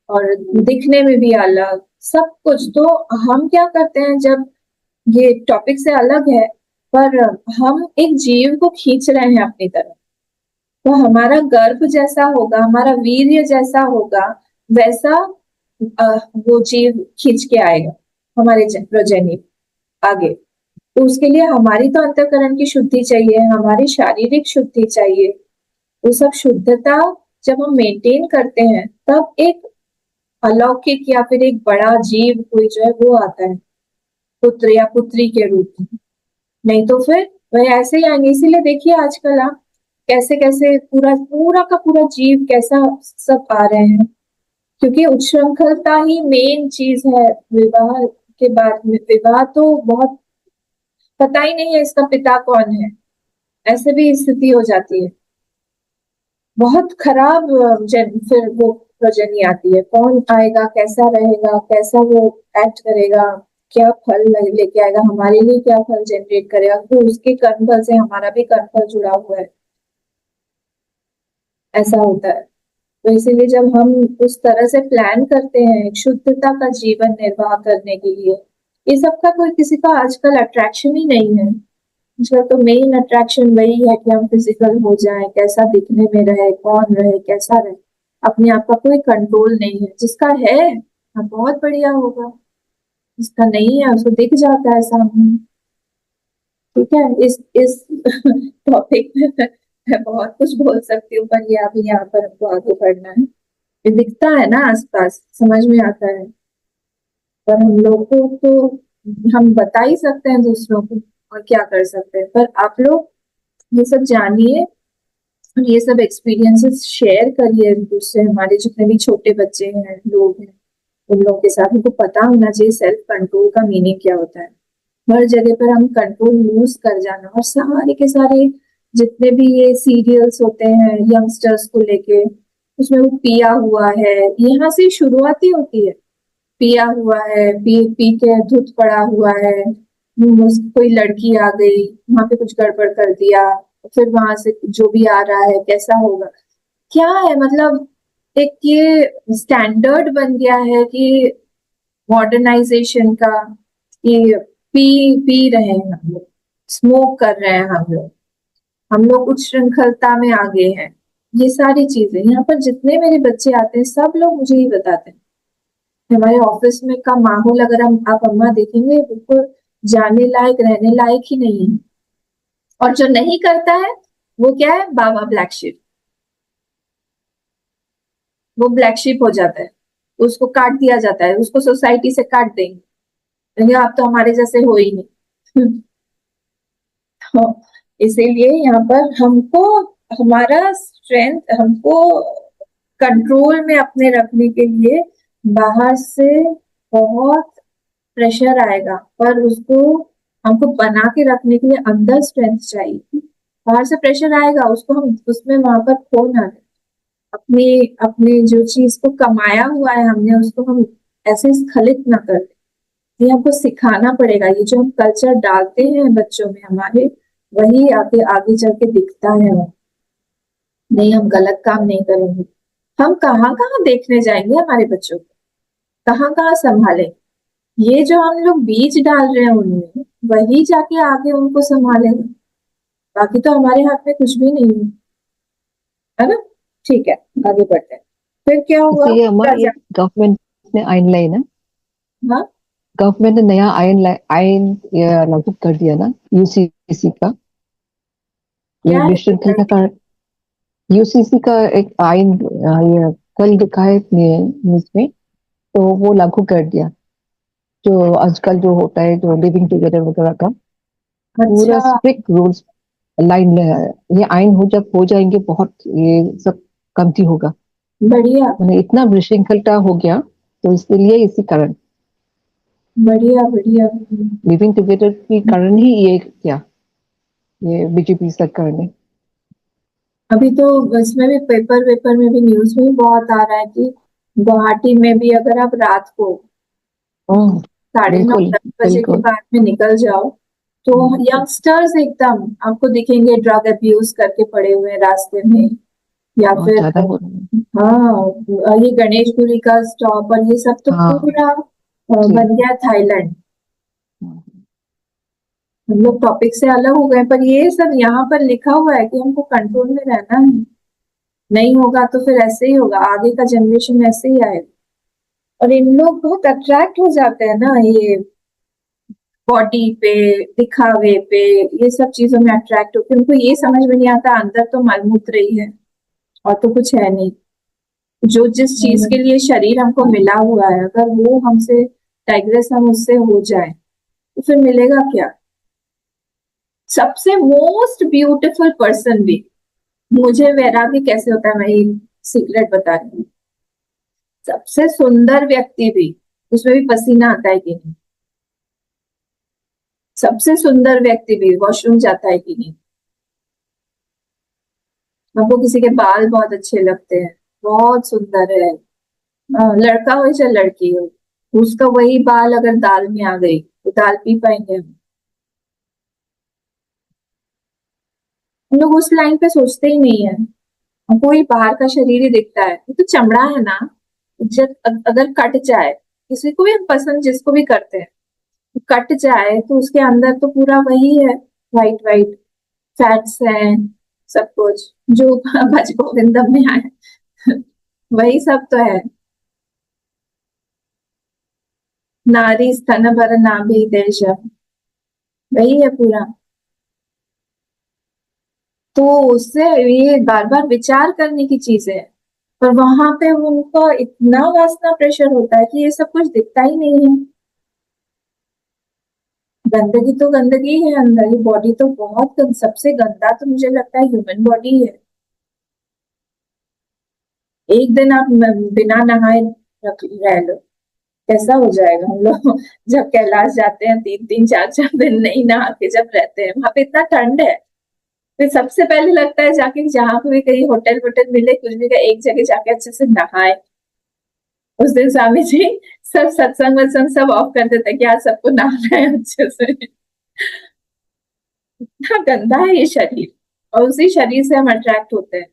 और दिखने में भी अलग, सब कुछ। तो हम क्या करते हैं, जब ये टॉपिक से अलग है पर हम एक जीव को खींच रहे हैं अपनी तरफ, तो हमारा गर्भ जैसा होगा, हमारा वीर्य जैसा होगा, वैसा वो जीव खींच के आएगा हमारे प्रोजेनी आगे। तो उसके लिए हमारी तो अंतःकरण की शुद्धि चाहिए, हमारी शारीरिक शुद्धि चाहिए। वो सब शुद्धता जब हम मेंटेन करते हैं तब एक अलौकिक या फिर एक बड़ा जीव कोई जो है वो आता है, पुत्र या पुत्री के रूप में। नहीं तो फिर वह ऐसे ही आएंगे। इसीलिए देखिए आजकल आप कैसे कैसे पूरा पूरा का पूरा जीव कैसा सब आ रहे हैं, क्योंकि उच्छृंखलता ही मेन चीज है। विवाह के बाद में, विवाह तो बहुत पता ही नहीं है इसका पिता कौन है, ऐसे भी स्थिति हो जाती है। बहुत खराब फिर वो प्रजनी आती है, कौन आएगा, कैसा रहेगा, कैसा वो एक्ट करेगा, क्या फल लेके आएगा, हमारे लिए क्या फल जनरेट करेगा। तो उसके कर्मफल से हमारा भी कर्मफल जुड़ा हुआ है, ऐसा होता है। तो इसीलिए जब हम उस तरह से प्लान करते हैं एक शुद्धता का जीवन निर्वाह करने के लिए, ये सब का कोई किसी का आजकल अट्रैक्शन ही नहीं है। आजकल तो मेन अट्रैक्शन वही है कि हम फिजिकल हो जाएं, कैसा दिखने में रहे, कौन रहे, कैसा रहे। अपने आप का कोई कंट्रोल नहीं है। जिसका है हाँ बहुत बढ़िया होगा, जिसका नहीं है उसको दिख जाता है सामने। ठीक है, इस टॉपिक पे मैं बहुत कुछ बोल सकती हूँ, पर ये अभी यहाँ पर हमको आगे बढ़ना है। ये दिखता है ना आसपास, समझ में आता है, पर हम लोग को तो हम बता ही सकते हैं दूसरों को, और क्या कर सकते हैं। पर आप लोग ये सब जानिए और ये सब एक्सपीरियंसेस शेयर करिए एक दूसरे, हमारे जितने भी छोटे बच्चे हैं, लोग हैं, उन लोगों के साथ। उनको पता होना चाहिए सेल्फ कंट्रोल का मीनिंग क्या होता है। हर जगह पर हम कंट्रोल लूज कर जाना, और सारे के सारे जितने भी ये सीरियल्स होते हैं यंगस्टर्स को लेके, उसमें वो पिया हुआ है, यहाँ से शुरुआत ही होती है। पिया हुआ है, पी पी के धुत पड़ा हुआ है, कोई लड़की आ गई, वहां पे कुछ गड़बड़ कर दिया, फिर वहां से जो भी आ रहा है कैसा होगा, क्या है मतलब। एक ये स्टैंडर्ड बन गया है कि मॉडर्नाइजेशन का, कि पी पी रहे हैं हम लोग, स्मोक कर रहे हैं हम लोग उच्छृंखलता में आ गए हैं। ये सारी चीजें यहाँ पर जितने मेरे बच्चे आते हैं सब लोग मुझे ये बताते हैं। हमारे ऑफिस में का माहौल अगर हम आप अम्मा देखेंगे, बिल्कुल जाने लायक, रहने लायक ही नहीं है। और जो नहीं करता है वो क्या है, बाबा ब्लैक शिप, वो ब्लैक शिप हो जाता है, उसको काट दिया जाता है, उसको सोसाइटी से काट देंगे, कहेंगे आप तो हमारे जैसे हो ही नहीं। तो इसीलिए यहाँ पर हमको हमारा स्ट्रेंथ, हमको कंट्रोल में अपने रखने के लिए बाहर से बहुत प्रेशर आएगा, पर उसको हमको बना के रखने के लिए अंदर स्ट्रेंथ चाहिए। बाहर से प्रेशर आएगा, उसको हम उसमें वहां पर खो ना दें। अपने अपने जो चीज को कमाया हुआ है हमने, उसको हम ऐसे स्खलित ना कर दें। ये हमको सिखाना पड़ेगा। ये जो हम कल्चर डालते हैं बच्चों में हमारे, वही आगे आगे चल के दिखता है। नहीं, हम गलत काम नहीं करेंगे। हम कहाँ कहाँ देखने जाएंगे हमारे बच्चों को, कहाँ कहाँ संभालें। ये जो हम लोग बीज डाल रहे हैं उनमें, वही जाके आगे उनको संभालेगा। बाकी तो हमारे हाथ में कुछ भी नहीं है ना। ठीक है, आगे बढ़ते हैं। फिर क्या हुआ, इसलिए हमारे गवर्नमेंट ने आइन लाई ना, हाँ गवर्नमेंट ने नया आइन ये लागू कर दिया ना, यूसीसी का, ये क्या है, विश्वविद्यालय का यूसीसी का एक आइन ये कल दिखा है न्यूज में, तो वो लागू कर दिया। जो आजकल जो होता है, जो लिविंग टुगेदर वगैरह का पूरा अच्छा स्ट्रिक्ट रूल्स लाइन में है। ये आइन हो जब हो जाएंगे, बहुत ये सब कमती होगा। बढ़िया मैंने इतना विशृंखलता हो गया, तो इसलिए इसी कारण बढ़िया बढ़िया। लिविंग टुगेदर के कारण ही ये किया, ये बीजेपी सरकार ने। अभी तो इसमें भी पेपर वेपर में भी न्यूज में भी बहुत आ रहा है कि गुवाहाटी में भी अगर आप रात को ओह, 9:30 बिल्कुल 10 बजे के बिल्कुल। बाद में निकल जाओ तो यंगस्टर्स एकदम आपको दिखेंगे ड्रग अब्यूज करके पड़े हुए हैं रास्ते में, या बहुत फिर ज्यादा हो रहा है। हाँ ये गणेशपुरी का स्टॉप और ये सब तो हाँ पूरा जी। बन गया थाईलैंड। हम्म, हम लोग टॉपिक से अलग हो गए, पर ये सब यहाँ पर लिखा हुआ है कि हमको कंट्रोल में रहना है। नहीं होगा तो फिर ऐसे ही होगा, आगे का जनरेशन ऐसे ही आएगा। और इन लोग बहुत अट्रैक्ट हो जाते हैं ना ये बॉडी पे, दिखावे पे, ये सब चीजों में अट्रैक्ट होते हैं। उनको ये समझ में नहीं आता अंदर तो मलमूत्र ही है और तो कुछ है नहीं। जो जिस चीज के लिए शरीर हमको मिला हुआ है अगर वो हमसे डाइग्रेस हम उससे हो जाए तो फिर मिलेगा क्या। सबसे मोस्ट ब्यूटीफुल पर्सन भी, मुझे वैराग्य कैसे होता है मैं ये सीक्रेट बता रही हूँ। सबसे सुंदर व्यक्ति भी, उसमें भी पसीना आता है कि नहीं। सबसे सुंदर व्यक्ति भी वॉशरूम जाता है कि नहीं। हमको किसी के बाल बहुत अच्छे लगते हैं, बहुत सुंदर है, लड़का हो चाहे लड़की हो, उसका वही बाल अगर दाल में आ गई तो दाल पी पाएंगे हम लोग उस लाइन पे सोचते ही नहीं है। हमको ही बाहर का शरीर ही दिखता है, ये तो चमड़ा है ना। जब अगर कट जाए, किसी को भी हम पसंद जिसको भी करते हैं, कट जाए तो उसके अंदर तो पूरा वही है, वाइट वाइट फैट्स हैं, सब कुछ जो भज गोविंदम में आए वही सब तो है। नारी स्तन भर नाभि देश, वही है पूरा। तो उससे ये बार बार विचार करने की चीज है। पर वहां पे उनका इतना वासना प्रेशर होता है कि ये सब कुछ दिखता ही नहीं है। गंदगी तो गंदगी है अंदर, ये बॉडी तो बहुत सबसे गंदा तो मुझे लगता है ह्यूमन बॉडी है। एक दिन आप बिना नहाए रह लो, कैसा हो जाएगा। हम लोग जब कैलाश जाते हैं 3 3 4 4 दिन नहीं नहा के जब रहते हैं, वहां पे इतना ठंड है, फिर सबसे पहले लगता है जाके जहां पे भी कहीं होटल वोटल मिले कुछ भी एक जगह जाके अच्छे से नहाए। उस दिन स्वामी जी सब सत्संग वत्संग सब ऑफ कर देते हैं कि आज सबको नहाना है अच्छे से। इतना गंदा है ये शरीर, और उसी शरीर से हम अट्रैक्ट होते हैं।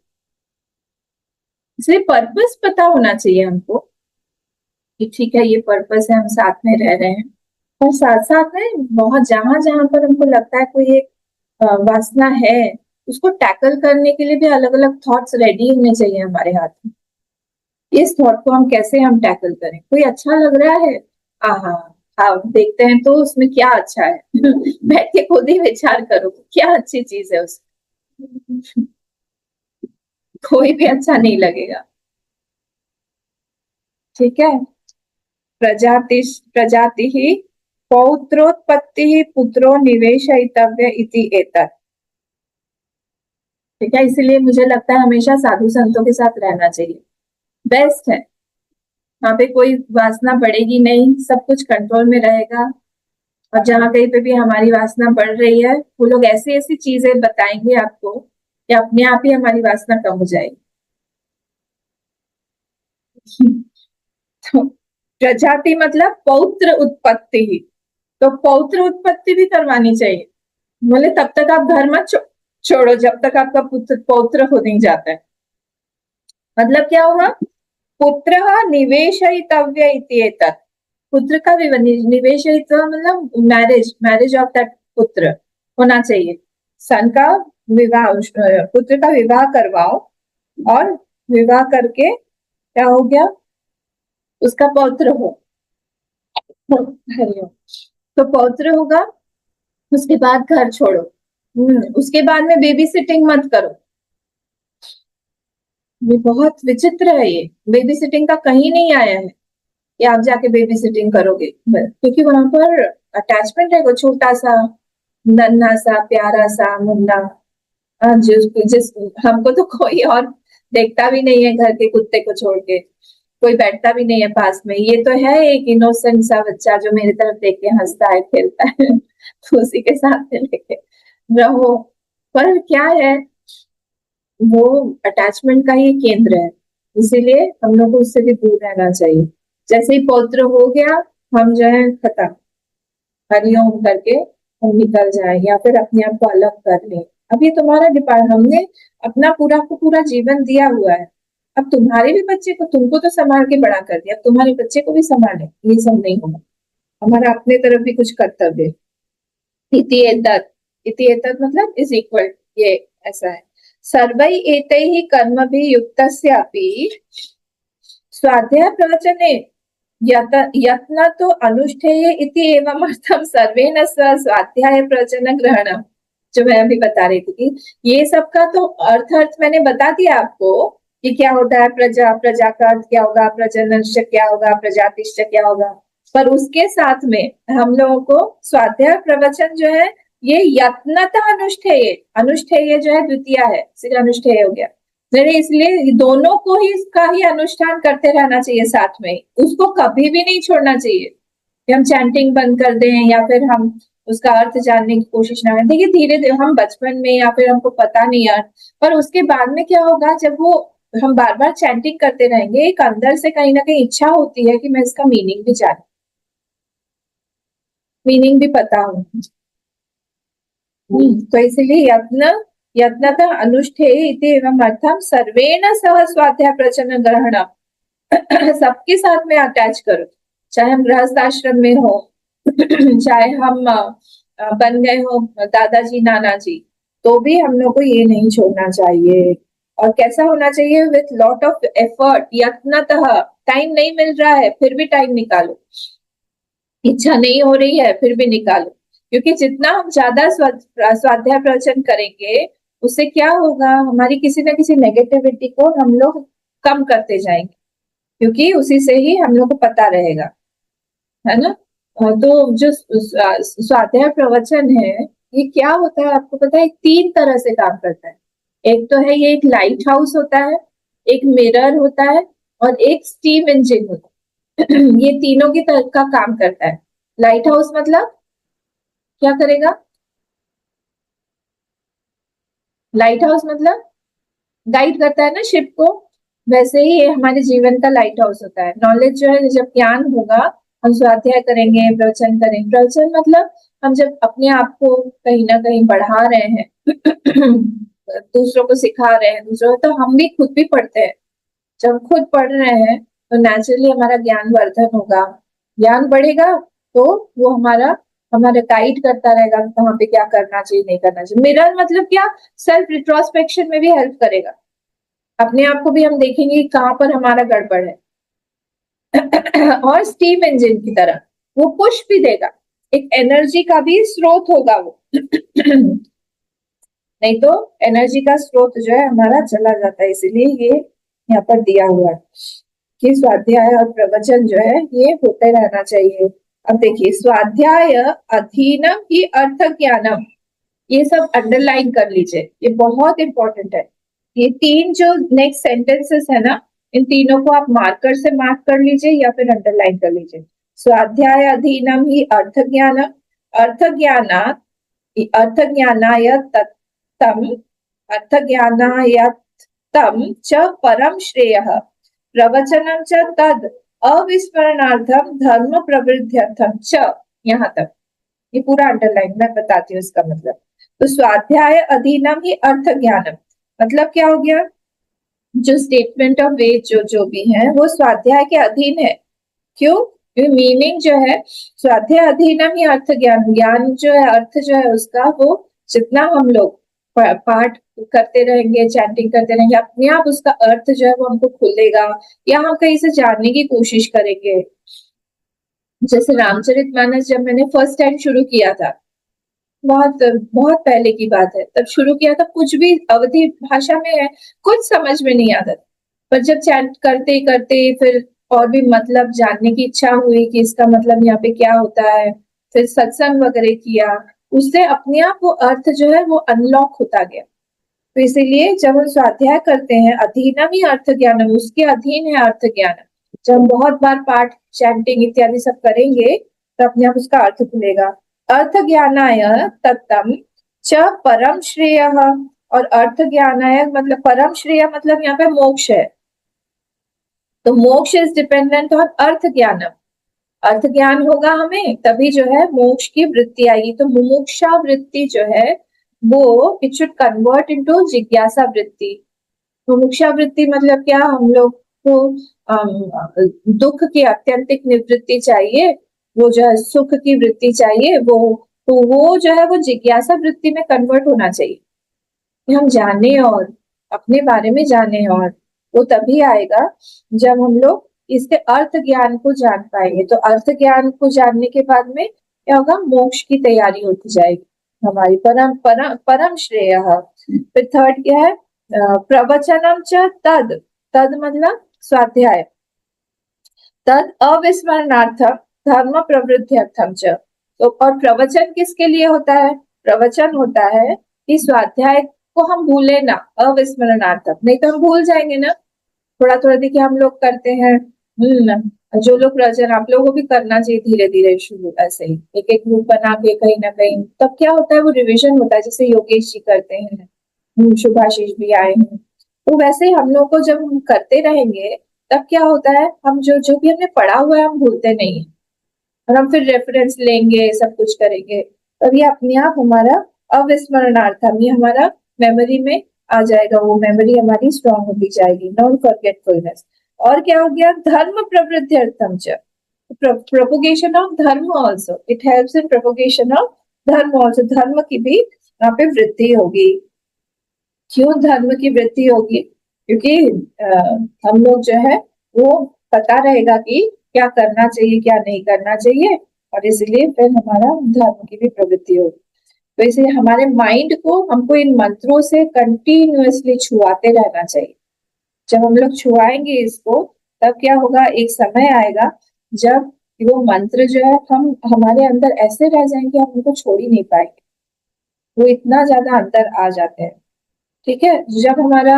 इसलिए पर्पस पता होना चाहिए हमको कि ठीक है ये पर्पस है, हम साथ में रह रहे हैं। और साथ साथ में बहुत जहां जहां पर हमको लगता है कोई एक वासना है, उसको टैकल करने के लिए भी अलग अलग थॉट्स रेडी होने चाहिए हमारे हाथ में। इस थॉट को हम कैसे हम टैकल करें, कोई अच्छा लग रहा है, आहा हाँ देखते हैं तो उसमें क्या अच्छा है बैठ के खुद ही विचार करो क्या अच्छी चीज है उसमें कोई भी अच्छा नहीं लगेगा। ठीक है। प्रजाति प्रजाति ही पौत्रोत्पत्ति ही पुत्रो निवेशयितव्य इति एतत्। ठीक है, इसीलिए मुझे लगता है हमेशा साधु संतों के साथ रहना चाहिए, बेस्ट है। वहां पे कोई वासना बढ़ेगी नहीं, सब कुछ कंट्रोल में रहेगा। और जहां कहीं पे भी हमारी वासना बढ़ रही है, वो लोग ऐसी ऐसी चीजें बताएंगे आपको कि अपने आप ही हमारी वासना कम हो जाएगी। तो प्रजाति मतलब पौत्र उत्पत्ति ही, तो पौत्र उत्पत्ति भी करवानी चाहिए। बोले तब तक आप घर मत छोड़ो जब तक आपका पुत्र पौत्र हो नहीं जाता है। मतलब क्या हुआ, पुत्र निवेशयितव्य इति एतत्। पुत्र का निवेशयित्व मतलब मैरिज, मैरिज ऑफ दैट पुत्र होना चाहिए। सन का विवाह, पुत्र का विवाह करवाओ, और विवाह करके क्या हो गया, उसका पौत्र हो। हरिओम। तो पौत्र होगा, उसके बाद घर छोड़ो। उसके बाद में बेबी सिटिंग मत करो। ये बहुत विचित्र है, ये बेबी सिटिंग का कहीं नहीं आया है कि आप जाके बेबी सिटिंग करोगे, क्योंकि वहां पर अटैचमेंट है, वो छोटा सा नन्हा सा प्यारा सा मुन्ना, जिस हमको तो कोई और देखता भी नहीं है घर के कुत्ते को छोड़ के, कोई बैठता भी नहीं है पास में। ये तो है एक इनोसेंट सा बच्चा जो मेरी तरफ देख के हंसता है खेलता है तो उसी के साथ में लेके रहो। पर क्या है, वो अटैचमेंट का ही केंद्र है, इसीलिए हम लोग को उससे भी दूर रहना चाहिए। जैसे ही पौत्र हो गया, हम जो है खत्म, हरिओम करके हम निकल जाए या फिर अपने आप को अलग कर ले। अब ये तुम्हारा डिपार्ट, हमने अपना पूरा को पूरा जीवन दिया हुआ है, अब तुम्हारे भी बच्चे को, तुमको तो संभाल के बड़ा कर दिया, अब तुम्हारे बच्चे को भी संभाले, ये सब नहीं होगा। हमारा अपने तरफ भी कुछ कर्तव्य है। इति एतत्, इति एतत् मतलब इज इक्वल, ये ऐसा है। सर्वै एतैः कर्मभिः युक्तस्यापि स्वाध्याय प्रवचने यत्न तो अनुष्ठेय इति एवं अर्थम सर्वेण स्वाध्याय प्रवचन ग्रहणम, जो मैं अभी बता रही थी कि ये सबका तो अर्थ मैंने बता दिया आपको कि क्या होता है प्रजा, प्रजा का अर्थ क्या होगा, प्रजननश्च क्या होगा, प्रजातिश्च क्या होगा, पर उसके साथ में हम लोगों को स्वाध्याय प्रवचन जो है ये यत्नतः अनुष्ठेय, अनुष्ठेय जो है द्वितीय है, सिर्फ अनुष्ठेय हो गया मेरे, इसलिए दोनों को ही इसका ही अनुष्ठान करते रहना चाहिए साथ में, उसको कभी भी नहीं छोड़ना चाहिए कि हम चैंटिंग बंद कर दें या फिर हम उसका अर्थ जानने की कोशिश ना करें। देखिए धीरे धीरे हम बचपन में या फिर हमको पता नहीं अर्थ, पर उसके बाद में क्या होगा, जब वो हम बार बार चैंटिंग करते रहेंगे, एक अंदर से कहीं ना कहीं इच्छा होती है कि मैं इसका मीनिंग भी जानूं, मीनिंग भी पता हो। तो इसलिए यत्नतः अनुष्ठेय इति एवं अर्थम सर्वेण सह स्वाध्याय प्रवचन ग्रहणम, सबके साथ में अटैच करो, चाहे हम गृहस्थ आश्रम में हो, चाहे हम बन गए हो दादाजी नाना जी, तो भी हम लोग को ये नहीं छोड़ना चाहिए। और कैसा होना चाहिए, विथ लॉट ऑफ एफर्ट, यत्नतः, टाइम नहीं मिल रहा है फिर भी टाइम निकालो, इच्छा नहीं हो रही है फिर भी निकालो, क्योंकि जितना हम ज्यादा स्वाध्याय प्रवचन करेंगे उससे क्या होगा, हमारी किसी ना किसी नेगेटिविटी को हम लोग कम करते जाएंगे, क्योंकि उसी से ही हम लोग को पता रहेगा, है ना। तो जो स्वाध्याय प्रवचन है ये क्या होता है आपको पता है, तीन तरह से काम करता है। एक तो है ये एक लाइट हाउस होता है, एक मिरर होता है और एक स्टीम इंजन होता है। ये तीनों की तरह का काम करता है। लाइट हाउस मतलब क्या करेगा, लाइट हाउस मतलब गाइड करता है ना शिप को, वैसे ही ये हमारे जीवन का लाइट हाउस होता है। नॉलेज जो है, जब ज्ञान होगा, हम स्वाध्याय करेंगे, प्रवचन करेंगे, प्रवचन मतलब हम जब अपने आप को कहीं ना कहीं बढ़ा रहे हैं, दूसरों को सिखा रहे हैं, दूसरों, तो हम भी खुद भी पढ़ते हैं, जब खुद पढ़ रहे हैं तो नेचुरली हमारा ज्ञान वर्धन होगा, ज्ञान बढ़ेगा तो वो हमारा हमारा गाइड करता रहेगा कहाँ पे क्या करना चाहिए नहीं करना चाहिए। मिरर मतलब क्या, सेल्फ रिट्रोस्पेक्शन में भी हेल्प करेगा, अपने आप को भी हम देखेंगे कि कहाँ पर हमारा गड़बड़ है। और स्टीम इंजन की तरह वो पुश भी देगा, एक एनर्जी का भी स्रोत होगा वो। नहीं तो एनर्जी का स्रोत जो है हमारा चला जाता है, इसीलिए ये यहाँ पर दिया हुआ है कि स्वाध्याय और प्रवचन जो है ये होते रहना चाहिए। अब देखिए, स्वाध्याय अधीनम ही अर्थ ज्ञानम, ये सब अंडरलाइन कर लीजिए, ये बहुत इंपॉर्टेंट है। ये तीन जो नेक्स्ट सेंटेंसेस है ना, इन तीनों को आप मार्कर से मार्क कर लीजिए या फिर अंडरलाइन कर लीजिए। स्वाध्याय अधीनम ही अर्थ ज्ञानम, अर्थ ज्ञानात, अर्थ ज्ञानाय तम, अर्थ ज्ञानाय तम च परम श्रेयः, प्रवचनम च तद अविस्मरणार्थम धर्म प्रवृद्ध्यर्थम च, यहाँ तक ये पूरा अंडरलाइन मैं बताती हूँ इसका मतलब। तो स्वाध्याय अधीनम ही अर्थ ज्ञानम मतलब क्या हो गया, जो स्टेटमेंट ऑफ वेद जो भी है वो स्वाध्याय के अधीन है। क्यों, मीनिंग जो है स्वाध्याय अधीनम ही अर्थ ज्ञान, ज्ञान जो है, अर्थ जो है उसका, वो जितना हम लोग पाठ करते रहेंगे, चैंटिंग करते रहेंगे, अपने आप उसका अर्थ जो है वो हमको खुलेगा, या हम कहीं से जानने की कोशिश करेंगे। जैसे रामचरितमानस जब मैंने फर्स्ट टाइम शुरू किया था, बहुत बहुत पहले की बात है, तब शुरू किया था, कुछ भी अवधी भाषा में है, कुछ समझ में नहीं आता, पर जब चैंट करते करते फिर और भी मतलब जानने की इच्छा हुई कि इसका मतलब यहाँ पे क्या होता है, फिर सत्संग वगैरह किया, उससे अपने आप वो अर्थ जो है वो अनलॉक होता गया। तो इसीलिए जब हम स्वाध्याय करते हैं, अधीनम ही अर्थ ज्ञानम, उसके अधीन है अर्थ ज्ञानम। जब हम बहुत बार पाठ, चैंटिंग इत्यादि सब करेंगे तो अपने आप उसका अर्थ खुलेगा। अर्थ ज्ञानाय तत्तम च परम श्रेयः, और अर्थ ज्ञान है मतलब परम श्रेय मतलब यहाँ पे मोक्ष है। तो मोक्ष इज डिपेंडेंट ऑन अर्थ ज्ञानम। अर्थ ज्ञान होगा हमें तभी जो है मोक्ष की वृत्ति आएगी। तो मुमुक्षा वृत्ति जो है वो इट शुड कन्वर्ट इनटू जिज्ञासा वृत्ति। मुमुक्षा वृत्ति मतलब क्या, हम लोग को दुख की अत्यंतिक निवृत्ति चाहिए, वो जो है सुख की वृत्ति चाहिए, वो तो वो जो है वो जिज्ञासा वृत्ति में कन्वर्ट होना चाहिए कि हम जाने और अपने बारे में जाने। और वो तभी आएगा जब हम लोग इसके अर्थ ज्ञान को जान पाएंगे। तो अर्थ ज्ञान को जानने के बाद में क्या होगा, मोक्ष की तैयारी होती जाएगी हमारी, परम परम परम श्रेय। फिर थर्ड क्या है, प्रवचनम च तद, तद मतलब स्वाध्याय, तद अविस्मरणार्थम धर्म प्रवृद्ध्यर्थम च। तो और प्रवचन किसके लिए होता है, प्रवचन होता है कि स्वाध्याय को हम भूले ना, अविस्मरणार्थम, नहीं तो हम भूल जाएंगे ना। थोड़ा थोड़ा देखिए हम लोग करते हैं, जो लोग प्रवचन, आप लोगों को भी करना चाहिए धीरे धीरे शुरू, ऐसे ही एक एक ग्रुप बना के कहीं ना कहीं, तब क्या होता है वो रिविजन होता है, जैसे योगेश जी करते हैं, शुभाशीष भी आए हैं। तो वैसे ही हम लोग को जब हम करते रहेंगे तब क्या होता है, हम जो जो भी हमने पढ़ा हुआ है हम भूलते नहीं है, और हम फिर रेफरेंस लेंगे, सब कुछ करेंगे, तब ये अपने आप हमारा अविस्मरणार्थम, ये हमारा मेमोरी में आ जाएगा, वो मेमोरी हमारी स्ट्रांग होती जाएगी, नॉन फॉरगेटफुलनेस। और क्या हो गया, धर्म प्रवृद्ध्यर्थम च, प्रोपोगेशन ऑफ धर्म also, it helps in propagation of धर्म ऑल्सो, धर्म की भी यहाँ पे वृद्धि होगी। क्यों धर्म की वृद्धि होगी, क्योंकि हम लोग जो है वो पता रहेगा कि क्या करना चाहिए क्या नहीं करना चाहिए, और इसलिए फिर हमारा धर्म की भी प्रवृत्ति होगी। तो इसलिए हमारे माइंड को, हमको इन मंत्रों से कंटिन्यूअसली छुआते रहना चाहिए। जब हम लोग छुआएंगे इसको तब क्या होगा, एक समय आएगा जब वो मंत्र जो है हम हमारे अंदर ऐसे रह जाएंगे हम उनको छोड़ ही नहीं पाएंगे, वो इतना ज्यादा अंदर आ जाते हैं। ठीक है, जब हमारा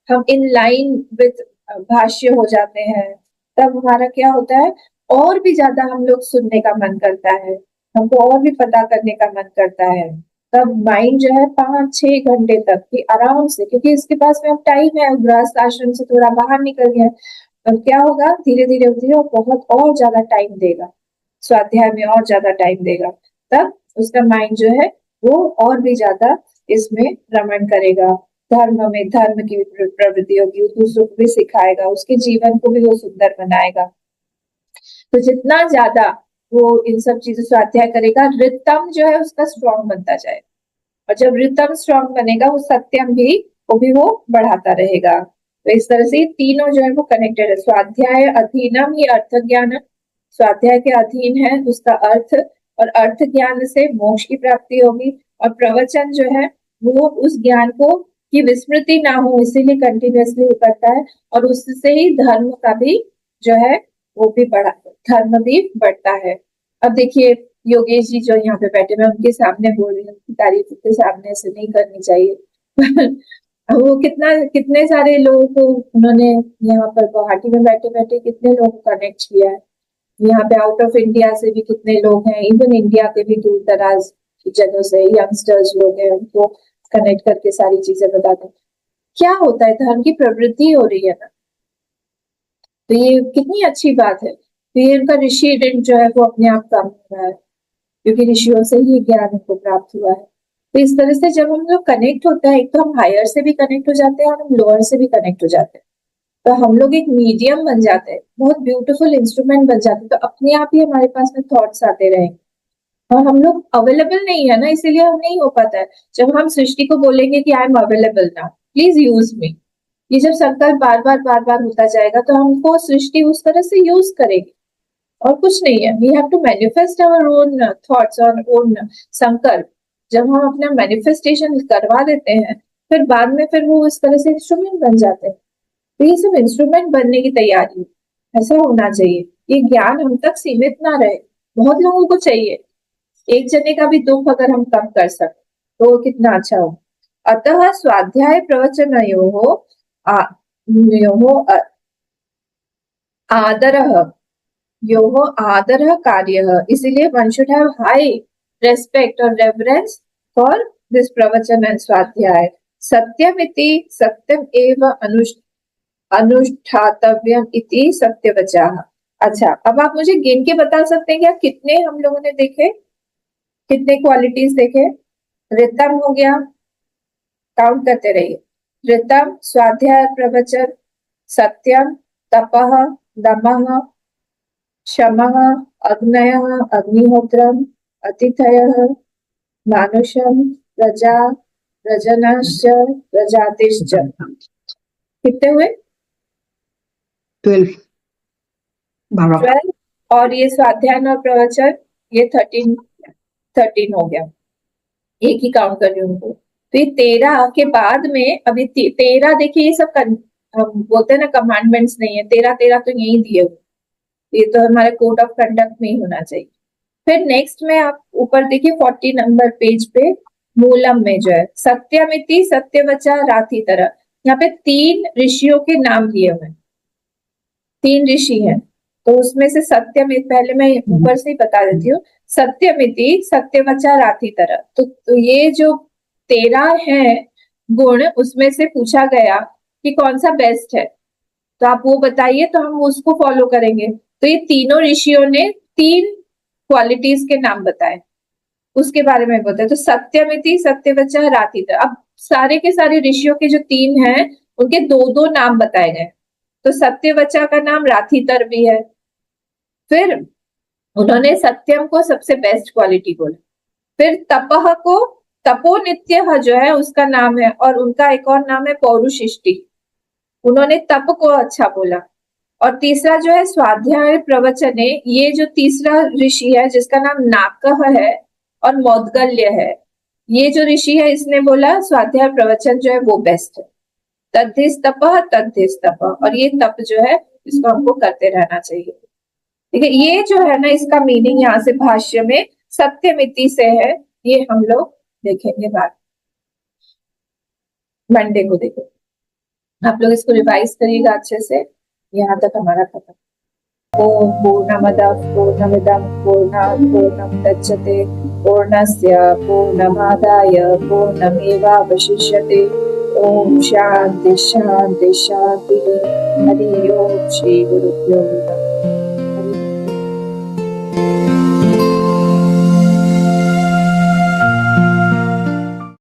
हम इन लाइन विद भाष्य हो जाते हैं तब हमारा क्या होता है, और भी ज्यादा हम लोग सुनने का मन करता है, हमको और भी पता करने का मन करता है। तब माइंड जो है 5-6 घंटे तक की आराम से, क्योंकि इसके पास में अब टाइम है, गृहस्थ आश्रम से थोड़ा बाहर निकल गया, अब क्या होगा धीरे धीरे धीरे वो बहुत और ज्यादा टाइम देगा, स्वाध्याय में और ज्यादा टाइम देगा, तब उसका माइंड जो है वो और भी ज्यादा इसमें रमण करेगा, धर्म में, धर्म की प्रवृत्ति होगी, दूसरों को भी सिखाएगा, उसके जीवन को भी वो सुंदर बनाएगा। तो जितना ज्यादा वो इन सब चीजों से स्वाध्याय करेगा, रितम जो है उसका स्ट्रॉन्ग बनता जाएगा, और जब रितम स्ट्रॉन्ग बनेगा वो सत्यम भी वो बढ़ाता रहेगा। तो इस तरह से तीनों जो है वो कनेक्टेड है। स्वाध्याय अधीनम ही अर्थ ज्ञान, स्वाध्याय के अधीन है उसका अर्थ, और अर्थ ज्ञान से मोक्ष की प्राप्ति होगी, और प्रवचन जो है वो उस ज्ञान को की विस्मृति ना हो इसीलिए कंटिन्यूअसली करता है, और उससे ही धर्म का भी जो है वो भी बढ़ा, धर्म भी बढ़ता है। अब देखिए योगेश जी जो यहाँ पे बैठे, मैं उनके सामने बोल रही हूँ, तारीफ उनके सामने से नहीं करनी चाहिए वो कितने सारे लोगों को उन्होंने यहाँ पर गुवाहाटी में बैठे बैठे कितने लोगों को कनेक्ट किया है, यहाँ पे आउट ऑफ इंडिया से भी कितने लोग हैं, इवन इंडिया के भी दूर दराज की जगह से यंगस्टर्स लोग हैं, उनको कनेक्ट करके सारी चीजें बताते हैं। क्या होता है, धर्म की प्रवृत्ति हो रही है ना, तो ये कितनी अच्छी बात है। तो ये इनका ऋषि ऋण जो है वो अपने आप कम हो रहा है, क्योंकि ऋषियों से ही ज्ञान इनको प्राप्त हुआ है। तो इस तरह से जब हम लोग कनेक्ट होते हैं, एक तो हम हायर से भी कनेक्ट हो जाते हैं और हम लोअर से भी कनेक्ट हो जाते हैं, तो हम लोग एक मीडियम बन जाते हैं, बहुत ब्यूटीफुल इंस्ट्रूमेंट बन जाते हैं, तो अपने आप ही हमारे पास में थॉट्स आते रहेंगे। और हम लोग अवेलेबल नहीं है ना, इसीलिए हम नहीं हो पाता है। जब हम सृष्टि को बोलेंगे कि I am available now, please use me, ये जब संकल्प बार बार होता जाएगा तो हमको सृष्टि उस तरह से यूज करेगी, और कुछ नहीं है। We have to manifest our own thoughts और ओन संकल्प। जब हम अपना मैनिफेस्टेशन करवा देते हैं फिर बाद में फिर वो इस तरह से इंस्ट्रूमेंट बन जाते हैं। तो ये सब इंस्ट्रूमेंट बनने की तैयारी ऐसा होना चाहिए, ये ज्ञान हम तक सीमित ना रहे, बहुत लोगों को चाहिए। एक जने का भी दुख अगर हम कम कर सकते तो कितना अच्छा हो। अतः स्वाध्याय प्रवचन आदरः कार्यः, इसीलिए one should have high respect और रेवरेंस फॉर दिस प्रवचन एंड स्वाध्याय। सत्यमिति सत्यम एव अनुष्ठातव्यम इति सत्यवचाः। अच्छा, अब आप मुझे गिन के बता सकते हैं क्या कितने हम लोगों ने देखे, कितने क्वालिटीज देखे? ऋतम हो गया, काउंट करते रहिए। ऋतम स्वाध्याय प्रवचन, सत्यम तपः दमः शमः अग्नयः अग्निहोत्रम अतिथयः मानुषम प्रजा प्रजनश्च प्रजातिश्च। कितने हुए? 12 12 12। और ये स्वाध्याय और प्रवचन ये 13 हो गया, एक ही काउंट कर रही हूँ उनको। तो ये 13 के बाद में अभी 13 देखिए, ये सब हम बोलते हैं ना कमांडमेंट्स नहीं है, 13 तो यही दिए हुए, ये तो हमारे कोड ऑफ कंडक्ट में ही होना चाहिए। फिर नेक्स्ट में आप ऊपर देखिए 40 नंबर पेज पे मूलम में जो है सत्यमिति सत्यवचा रातितरः, यहाँ पे 3 ऋषियों के नाम दिए हुए हैं, 3 ऋषि हैं। तो उसमें से सत्यमित, पहले मैं ऊपर से ही बता देती हूँ, सत्यमिति सत्यवचा रातितरः। तो ये जो 13 है गुण, उसमें से पूछा गया कि कौन सा बेस्ट है, तो आप वो बताइए, तो हम उसको फॉलो करेंगे। तो ये तीनों ऋषियों ने 3 क्वालिटीज के नाम बताए, उसके बारे में बताए। तो सत्यमिति सत्यवचा रातितरः, अब सारे के सारे ऋषियों के जो 3 हैं उनके 2-2 नाम बताए गए। तो सत्यवचा का नाम रातितर भी है। फिर उन्होंने सत्यम को सबसे बेस्ट क्वालिटी बोला। फिर तपह को तपोनित्य जो है उसका नाम है, और उनका एक और नाम है पौरुशिष्टि, उन्होंने तप को अच्छा बोला। और तीसरा जो है स्वाध्याय प्रवचने, ये जो तीसरा ऋषि है जिसका नाम नाकह है और मौद्गल्य है, ये जो ऋषि है इसने बोला स्वाध्याय प्रवचन जो है वो बेस्ट है। तद्धिस तपः तद्धिस तपः, और ये तप जो है इसको हमको करते रहना चाहिए। ठीक है, ये जो है ना इसका मीनिंग यहाँ से भाष्य में सत्यमिति से है, ये हम लोग देखेंगे बाद मंडे को। देखो आप लोग इसको रिवाइज करिएगा अच्छे से, यहाँ तक हमारा खत्म। ओम पूर्णमदः पूर्णमिदं पूर्णात् पूर्णमुदच्यते पूर्णस्य पूर्णमादाय पूर्णमेवावशिष्यते। ओम शांति शांति शांति। हरि ओम। श्री गुरुभ्यो नमः।